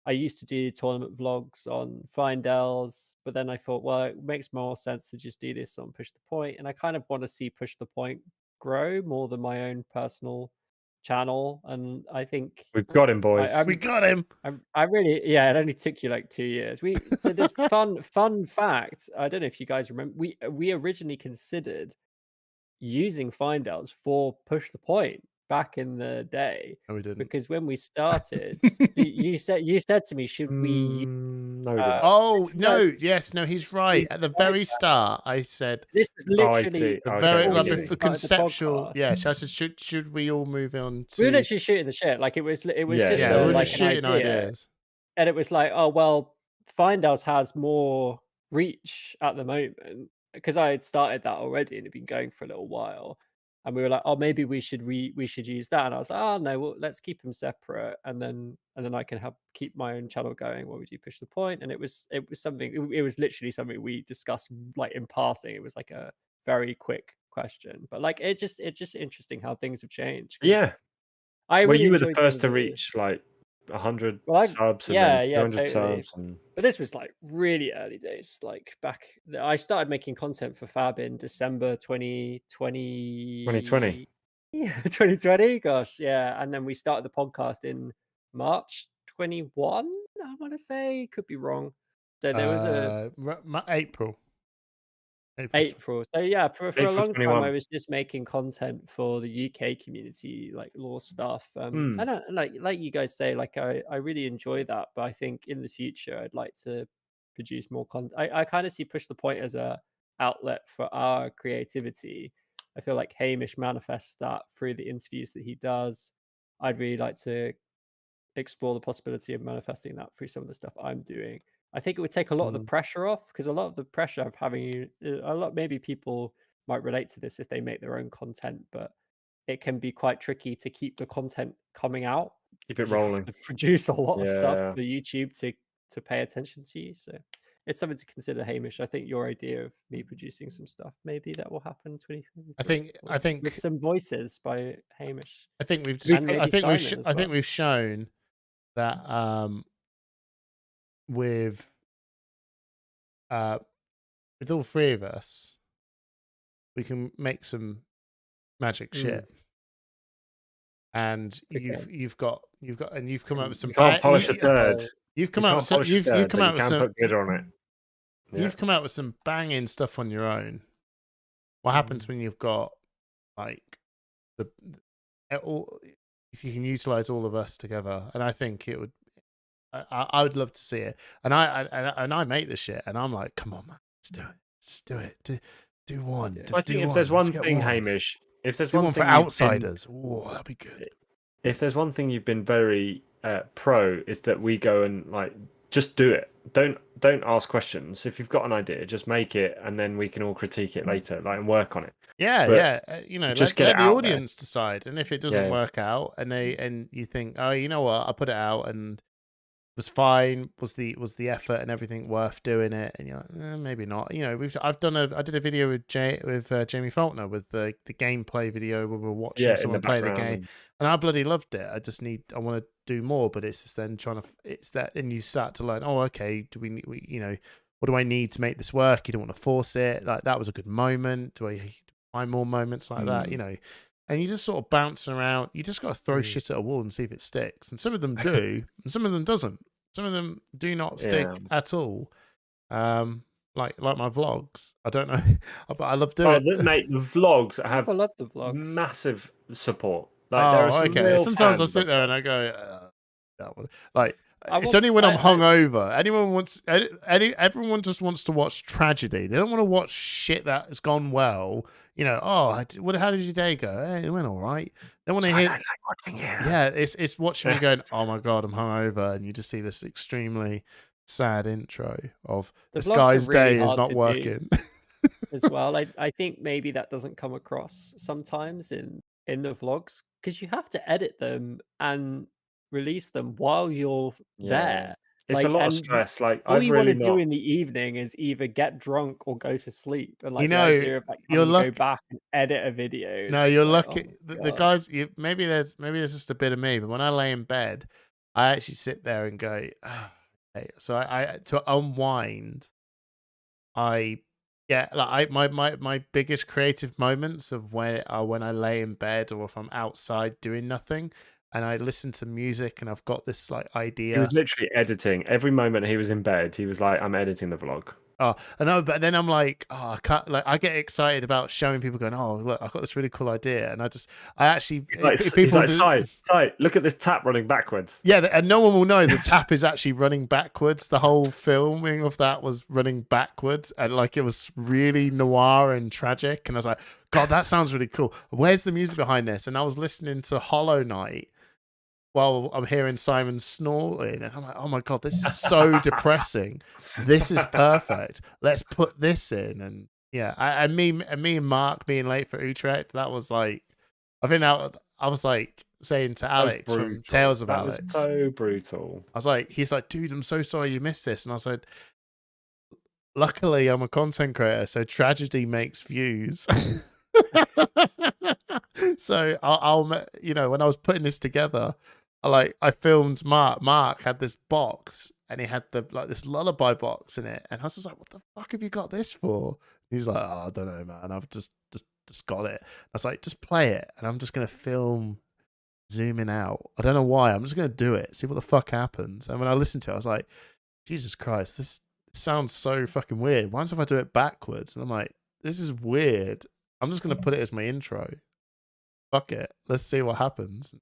I used to do tournament vlogs on Findels, but then I thought, well, it makes more sense to just do this on Push the Point, and I kind of want to see Push the Point grow more than my own personal channel. And I think we've got him, boys. We got him. I really, it only took you like 2 years. So this fun fact. I don't know if you guys remember. We originally considered using Findels for Push the Point back in the day. No, we didn't. Because when we started, you said to me, should we? No, we didn't. Yes, he's right. At the very start, I said this was literally the conceptual. Yes, I said, should we all move on to? We were literally shooting the shit. Like, it was just we were just shooting ideas, and it was like, oh well, Findels has more reach at the moment, because I had started that already and it'd been going for a little while. And we were like, oh, maybe we should use that. And I was like, oh no, well, let's keep them separate, and then I can keep my own channel going while we do Push the Point. And it was something. It was literally something we discussed like in passing. It was like a very quick question, but like it's just interesting how things have changed. Yeah, you were the first to reach like 100 subs and then 200 totally. subs. But this was like really early days. Like I started making content for Fab in December 2020. 2020. Yeah, 2020. Gosh, yeah. And then we started the podcast in March 21. I want to say, could be wrong. So there was April. So yeah, for a long time I was just making content for the UK community, like lore stuff. And like you guys say, like I really enjoy that, but I think in the future I'd like to produce more content. I kind of see Push the Point as a outlet for our creativity. I feel like Hamish manifests that through the interviews that he does. I'd really like to explore the possibility of manifesting that through some of the stuff I'm doing. I think it would take a lot of the pressure off, because a lot of the pressure of having maybe people might relate to this if they make their own content, but it can be quite tricky to keep the content coming out. Keep it rolling. To produce a lot of stuff for YouTube to pay attention to you. So it's something to consider, Hamish. I think your idea of me producing some stuff, maybe that will happen 2023. I think with some voices by Hamish. I think we've And maybe Simon as I think well. we've shown that with all three of us, we can make some magic shit. And you've come up with some. You can't polish a turd. You've come out with some. You've come out with some. Put glitter on it. Yeah. You've come out with some banging stuff on your own. What happens when you've got like if you can utilize all of us together? And I think it would. I would love to see it. And I make this shit, and I'm like, come on, man, let's do it. Let's do it. Do one. Yeah. I think if there's one thing, Hamish, if there's one for outsiders, that'd be good. If there's one thing you've been very pro, is that we go and like just do it. Don't ask questions. If you've got an idea, just make it, and then we can all critique it later, like, and work on it. Yeah. You know, just let the audience decide. And if it doesn't work out, Mm. and you think, oh, you know what, I put it out and was fine. Was the effort and everything worth doing it? And you're like, maybe not. You know, I did a video with Jamie Faulkner with the gameplay video where we're watching someone play the game, and I bloody loved it. I want to do more, but it's just then and you start to learn. Oh, okay. Do we you know, what do I need to make this work? You don't want to force it. Like, that was a good moment. Do I find more moments like that? You know. And you just sort of bounce around. You just got to throw shit at a wall and see if it sticks. And some of them do, and some of them doesn't. Some of them do not stick at all. Like my vlogs. I don't know, but I love doing it. Mate, the vlogs have I love the vlogs. Massive support. Like, there are some Sometimes I sit there and I go, that one. Like, it's only when I'm hungover. Everyone just wants to watch tragedy. They don't want to watch shit that has gone well. You know, how did your day go? Hey, it went all right. They want to hear. Like watching you. Yeah, it's watching me going, oh my god, I'm hungover, and you just see this extremely sad intro of this guy's really day is not working. As well, I think maybe that doesn't come across sometimes in the vlogs, because you have to edit them and release them while you're there. It's a lot of stress. Like, all you want to do in the evening is either get drunk or go to sleep. And like, you know, the idea of like, go back and edit a video. No, you're lucky. The guys, maybe there's just a bit of me, but when I lay in bed, I actually sit there and go, okay. So I to unwind, my biggest creative moments of when I lay in bed or if I'm outside doing nothing. And I listen to music, and I've got this like idea. He was literally editing every moment he was in bed. He was like, "I'm editing the vlog." Oh, I know, but then I'm like, I can't. Like, I get excited about showing people, going, "Oh, look, I've got this really cool idea," and I actually, he's like, "Sai, look at this tap running backwards." Yeah, and no one will know the tap is actually running backwards. The whole filming of that was running backwards, and like, it was really noir and tragic. And I was like, "God, that sounds really cool. Where's the music behind this?" And I was listening to Hollow Knight while I'm hearing Simon snoring, and I'm like, oh my god, this is so depressing. This is perfect. Let's put this in. And yeah, and me and Mark being late for Utrecht, that was like, I think I was like saying to Alex from Tales of Alex, was so brutal. I was like, he's like, dude, I'm so sorry you missed this. And I said, luckily I'm a content creator, so tragedy makes views. So I'll you know, when I was putting this together, I filmed Mark had this box, and he had this lullaby box in it, and I was just like, what the fuck have you got this for? And he's like, oh, I don't know, man, I've just got it. I was like, just play it, and I'm just gonna film zooming out. I don't know why, I'm just gonna do it, see what the fuck happens. And when I listened to it, I was like, Jesus Christ, this sounds so fucking weird. Why if I do it backwards? And I'm like, this is weird. I'm just gonna put it as my intro. Fuck it, let's see what happens.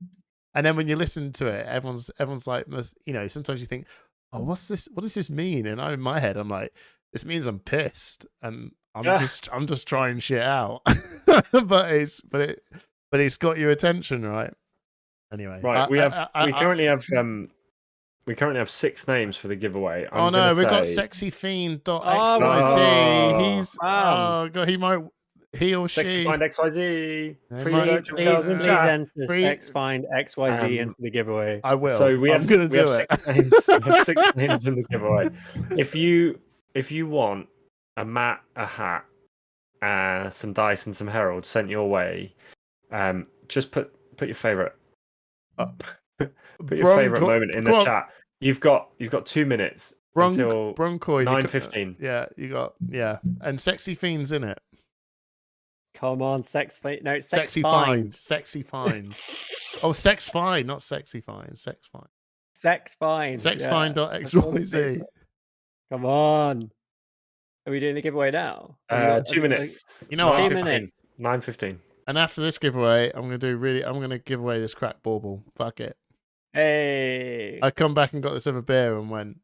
And then when you listen to it, everyone's like, you know, sometimes you think, oh, what's this? What does this mean? And in my head, I'm like, this means I'm pissed, and I'm just trying shit out. but it's got your attention, right? Anyway, right. We currently have 6 names for the giveaway. We've got sexyfiend.xyz. He's oh god, he or she. Sexyfind XYZ. Please enter Sexyfind XYZ into the giveaway. I will. So we have 6 names. We have 6 names in the giveaway. If you if you want a mat, a hat, some dice, and some heralds sent your way, just put your favorite. Put your favorite moment in the chat. You've got 2 minutes until Broncoin 9:15. Yeah, you got and sexy fiends in it. Come on, no, sexy find. Sexy find. Oh, sex fine, not sexy fine. Sex fine. Sex find. Sexfine.xyz. Come on. Are we doing the giveaway now? 2 minutes. You know, 2 minutes. 9:15. And after this giveaway, I'm gonna give away this crack bauble. Fuck it. Hey. I come back and got this other beer and went,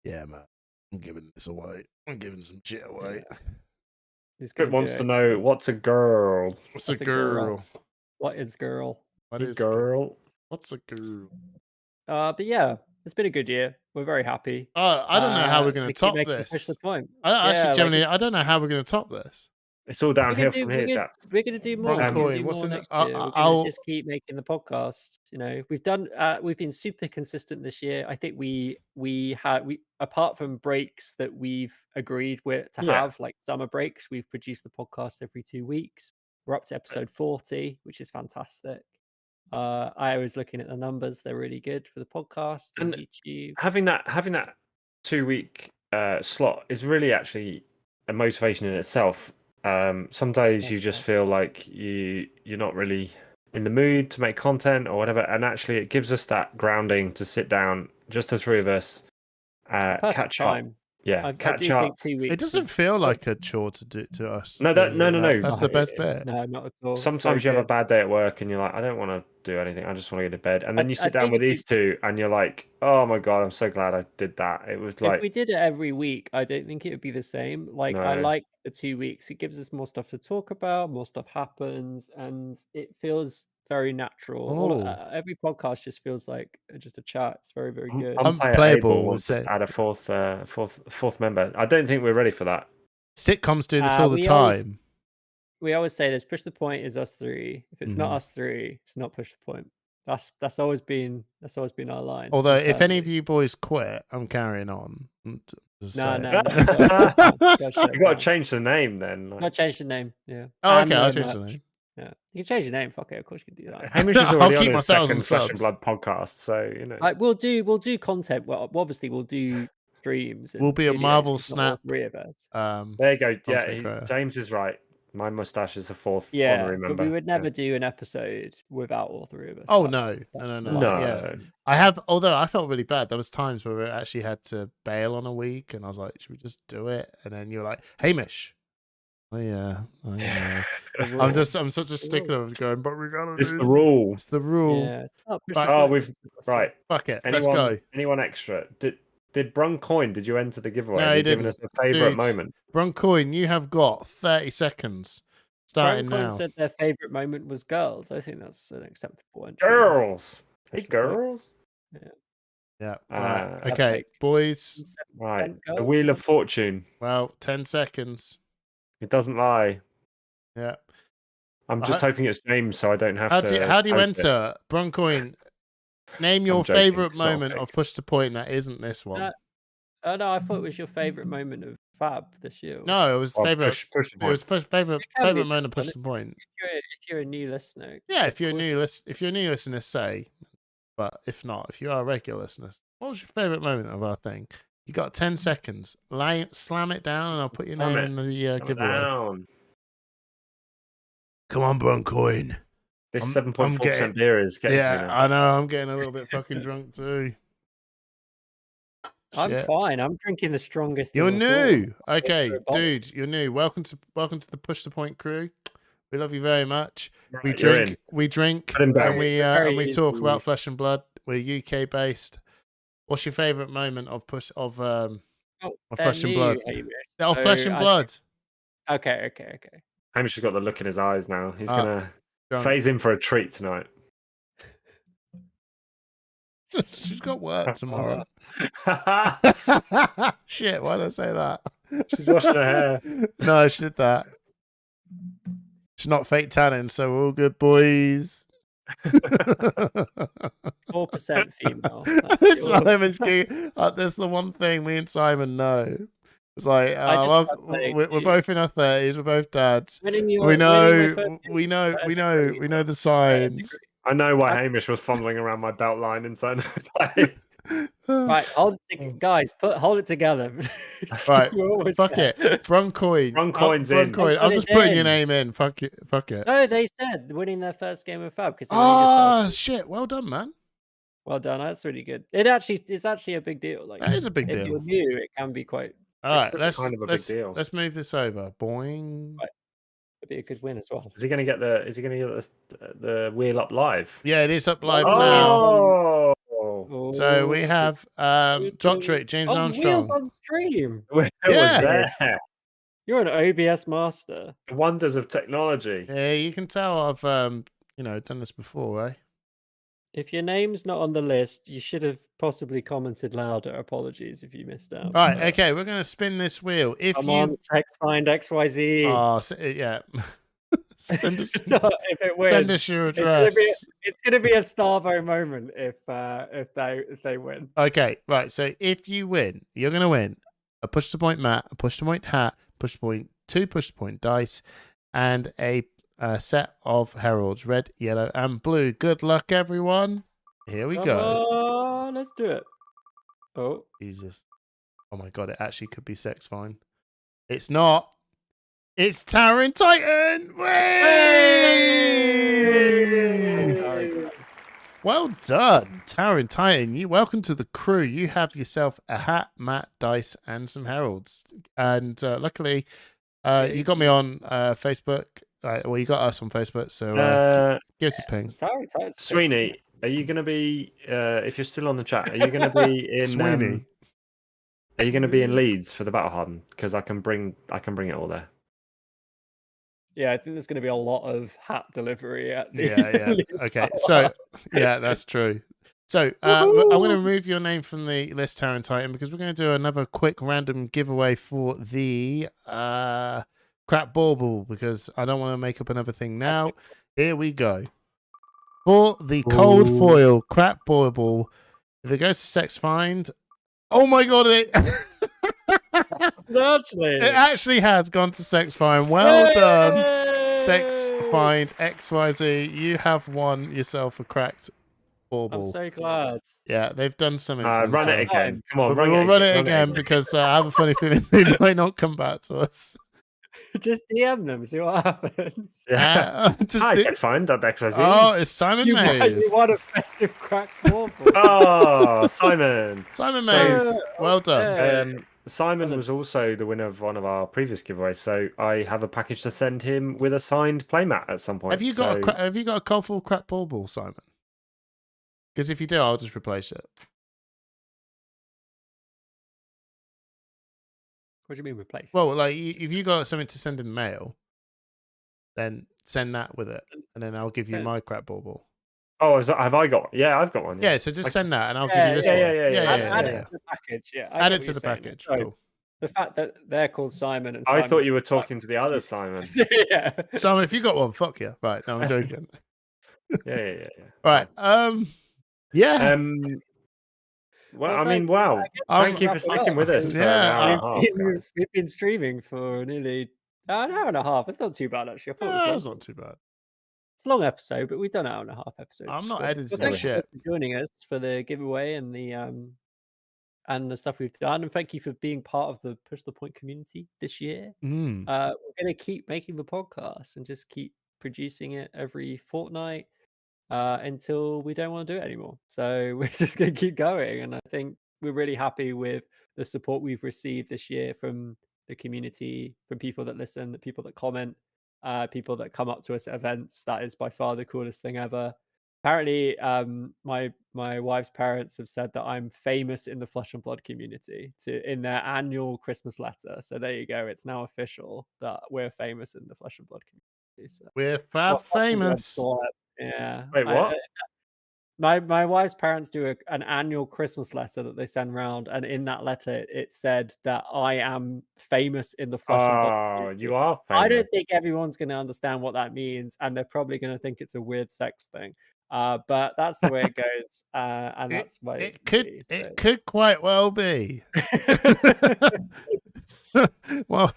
yeah, man, I'm giving this away. I'm giving some shit away. It wants to know what's a girl. What's a girl? What is girl? What is girl? What's a girl? But yeah, it's been a good year. We're very happy. I don't know how we're going to top this. Push the point. I don't know how we're going to top this. It's all downhill from here, chap. We're going to do more. We're going to just keep making the podcast. You know, we've been super consistent this year. I think we apart from breaks that we've agreed with to have, like summer breaks, we've produced the podcast every 2 weeks. We're up to episode 40, which is fantastic. I was looking at the numbers; they're really good for the podcast and YouTube. Having that 2 week slot is really actually a motivation in itself. Some days you just feel like you're not really in the mood to make content or whatever, and actually it gives us that grounding to sit down, just the three of us, catch up. Yeah, catch up. 2 weeks. It doesn't feel like a chore to do to us. No. That's the best bit. No, not at all. Sometimes you have a bad day at work and you're like, I don't want to do anything. I just want to go to bed. And then you sit down with these two and you're like, oh my God, I'm so glad I did that. It was like, if we did it every week, I don't think it would be the same. Like, I like the 2 weeks. It gives us more stuff to talk about, more stuff happens, and it feels very natural. Every podcast just feels like just a chat. It's very, very good. Unplayable. We'll just add a fourth member. I don't think we're ready for that. Sitcoms do this all the time. We always say this: push the point is us three. If it's not us three, it's not push the point. That's always been our line. Although if any of you boys quit, I'm carrying on. No. You got to change the name then. Not change the name. Yeah. Oh, okay. I'll change the name. Yeah, you can change your name. Fuck it, of course you can do that. Hamish is already on his second Flesh and Blood podcast, so you know. We'll do content. Well, obviously we'll do streams. We'll be a Marvel Snap. Three of us. There you go. Yeah, James is right. My mustache is the fourth honorary member. But we would never do an episode without all three of us. Oh no. Yeah. I have. Although I felt really bad. There was times where we actually had to bail on a week, and I was like, "Should we just do it?" And then you're like, "Hamish." Oh yeah. I'm such a stickler of going, but we gotta. It's the rule. It's the rule. Yeah. Right. Fuck it. Let's go. Anyone extra? Did Bruncoin? Did you enter the giveaway? No, he didn't. Giving us a favorite moment. Bruncoin, you have got 30 seconds. Starting now. Said their favorite moment was girls. I think that's an acceptable entry. Girls. Hey, girls. Yeah. Okay, boys. Right. The Wheel of Fortune. Well, 10 seconds. It doesn't lie. Yeah. I'm just hoping it's James, so I don't have to. How do you enter? Bruncoin, name your favorite moment of Push the Point that isn't this one. No, I thought it was your favorite moment of Fab this year. No, it was favorite. Push the point. It was favorite moment of Push the Point. If you're a new listener, yeah. If you're a new listener, say. But if not, if you are a regular listener, what was your favorite moment of our thing? You got 10 seconds. Slam it down, and I'll put your name in the giveaway. Come on, Bruncoin. This 7.4% beer is getting to me now. I know. I'm getting a little bit fucking drunk too. I'm fine. I'm drinking the strongest. You're new. Okay, dude, you're new. Welcome to the Push the Point crew. We love you very much. Right, we drink, and we talk about Flesh and Blood. We're UK based. What's your favorite moment of Flesh and Blood? Flesh and Blood. Okay. Hamish has got the look in his eyes now. He's gonna phase in for a treat tonight. She's got work tomorrow. Shit, why did I say that? She's washing her hair. No, she did that. She's not fake tanning, so we're all good, boys. 4% female. That's the one thing me and Simon know. It's like, we're both in our 30s. We're both dads. We know the signs. I know why Hamish was fumbling around my belt line inside the Right, hold it, guys. Hold it together. Right, fuck it. Bruncoin. Bruncoin's in. Bruncoin. I'm just putting your name in. Fuck it. No, they said winning their first game of Fab because. Oh shit! Well done, man. Well done. That's really good. It's actually a big deal. Like that is a big deal. If you're new, it can be quite. All right, let's big deal. Let's move this over. Boing. Right. It'd be a good win as well. Is he going to get the wheel up live? Yeah, it is up live now. Oh. So we have Doctorate James Armstrong. Wheels on stream. Yeah. You're an OBS master. The wonders of technology. Yeah, you can tell I've done this before, eh? If your name's not on the list, you should have possibly commented louder. Apologies if you missed out. Right, okay, we're going to spin this wheel. Come on, sex find XYZ. Oh, yeah. Send us, if it wins, send us your address. It's gonna be a Starvo moment if they win. Okay, right. So if you win, you're gonna win a push to point mat, a push to point hat, push to point 2 push to point dice, and a set of heralds, red, yellow, and blue. Good luck, everyone. Here we go. Let's do it. Oh Jesus! Oh my God! It actually could be sex fine. It's not. It's Tower and Titan! Way! Well done, Tower and Titan. Welcome to the crew. You have yourself a hat, mat, dice, and some heralds. And luckily, you got me on Facebook. Well, you got us on Facebook, so give us a ping. Sweeney, are you going to be, if you're still on the chat, are you going to be in... Sweeney? Are you going to be in Leeds for the Battle Hardened? Because I can bring it all there. Yeah, I think there's going to be a lot of hat delivery at the Yeah. Okay, so yeah, that's true. So I'm going to remove your name from the list, Tower and Titan, because we're going to do another quick random giveaway for the crap bauble, because I don't want to make up another thing now. Here we go. For the cold foil crap bauble, if it goes to Sex Find, oh my God, it actually has gone to Sex Find. Well done, Sex Find XYZ. You have won yourself a cracked bauble. I'm so glad. Yeah, they've done something. Run it again. Come on, we'll run it again because I have a funny feeling they might not come back to us. Just DM them, see what happens. Yeah. Sex Find XYZ. Oh, it's Simon Mays. You won a festive crack bauble. Oh, Simon Mays. Well done. Simon was also the winner of one of our previous giveaways, so I have a package to send him with a signed playmat at some point. Have you got a colourful crap bauble, Simon? Because if you do, I'll just replace it. What do you mean replace? Well, like if you got something to send in the mail, then send that with it, and then I'll give you my crap bauble. Oh, have I got? Yeah, I've got one. Yeah, so just send that, and I'll give you this one. Add it to the package. Yeah, add it to the package. Cool. The fact that they're called Simon and I thought you were talking to the other Simon. Yeah, Simon, if you got one, fuck you. Right, no, I'm joking. Yeah. Right. Yeah. Well, I mean, wow. Thank you for sticking with us. Yeah, we've been streaming for nearly an hour and a half. It's not too bad, actually. I thought it's not too bad. It's a long episode, but we've done an hour and a half episodes. I'm not editing thank shit. you for joining us for the giveaway and the stuff we've done, and thank you for being part of the Push the Point community this year. We're going to keep making the podcast and just keep producing it every fortnight until we don't want to do it anymore. So we're just going to keep going, and I think we're really happy with the support we've received this year from the community, from people that listen, the people that comment, people that come up to us at events. That is by far the coolest thing ever. Apparently, my wife's parents have said that I'm famous in the Flesh and Blood community in their annual Christmas letter. So there you go. It's now official that we're famous in the Flesh and Blood community. So, we're fab famous. Yeah. Wait, what? My wife's parents do an annual Christmas letter that they send round, and in that letter it said that I am famous in the Flesh and Blood community. You are famous. I don't think everyone's going to understand what that means, and they're probably going to think it's a weird sex thing. But that's the way it goes, and that's why it could quite well be. Well,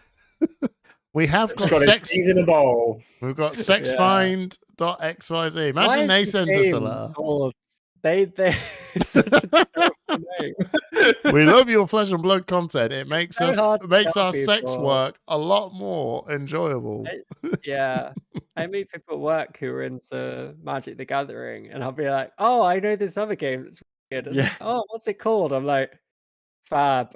we have got sex in a bowl. We've got sexfind.xyz. Imagine they send us a letter. They it's such a terrible name. We love your flesh and blood content. It makes So hard to makes tell our sex people. work a lot more enjoyable. Yeah, I meet people at work who are into Magic the Gathering, and I'll be like, "Oh, I know this other game that's weird." And Yeah. oh, what's it called? I'm like, Fab.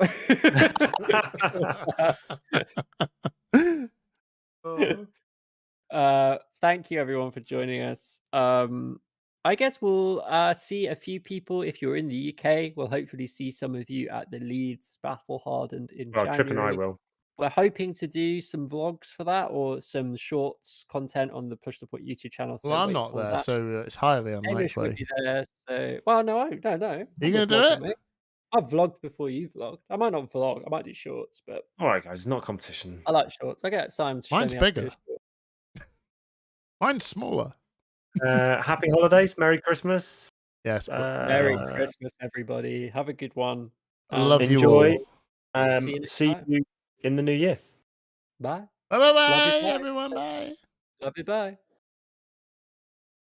Thank you everyone for joining us. I guess we'll see a few people if you're in the UK. We'll hopefully see some of you at the Leeds Battle Hardened in Well, January. Trip and I will. We're hoping to do some vlogs for that or some shorts content on the Push the Point YouTube channel. So well, I'm not there, so it's highly Hamish would unlikely. be there. So, well, no. Are you I'm gonna do vlogging, it? mate. I've vlogged before you vlogged. I might not vlog. I might do shorts, but All right, guys, not competition. I like shorts. I get Simon to show Mine's me how to do bigger. a short. Mine's smaller. Happy holidays, Merry Christmas. Yes. Merry Christmas, everybody. Have a good one. I love enjoy. you all. See you in the new year. Bye. Bye, everyone. Bye. Love you. Bye.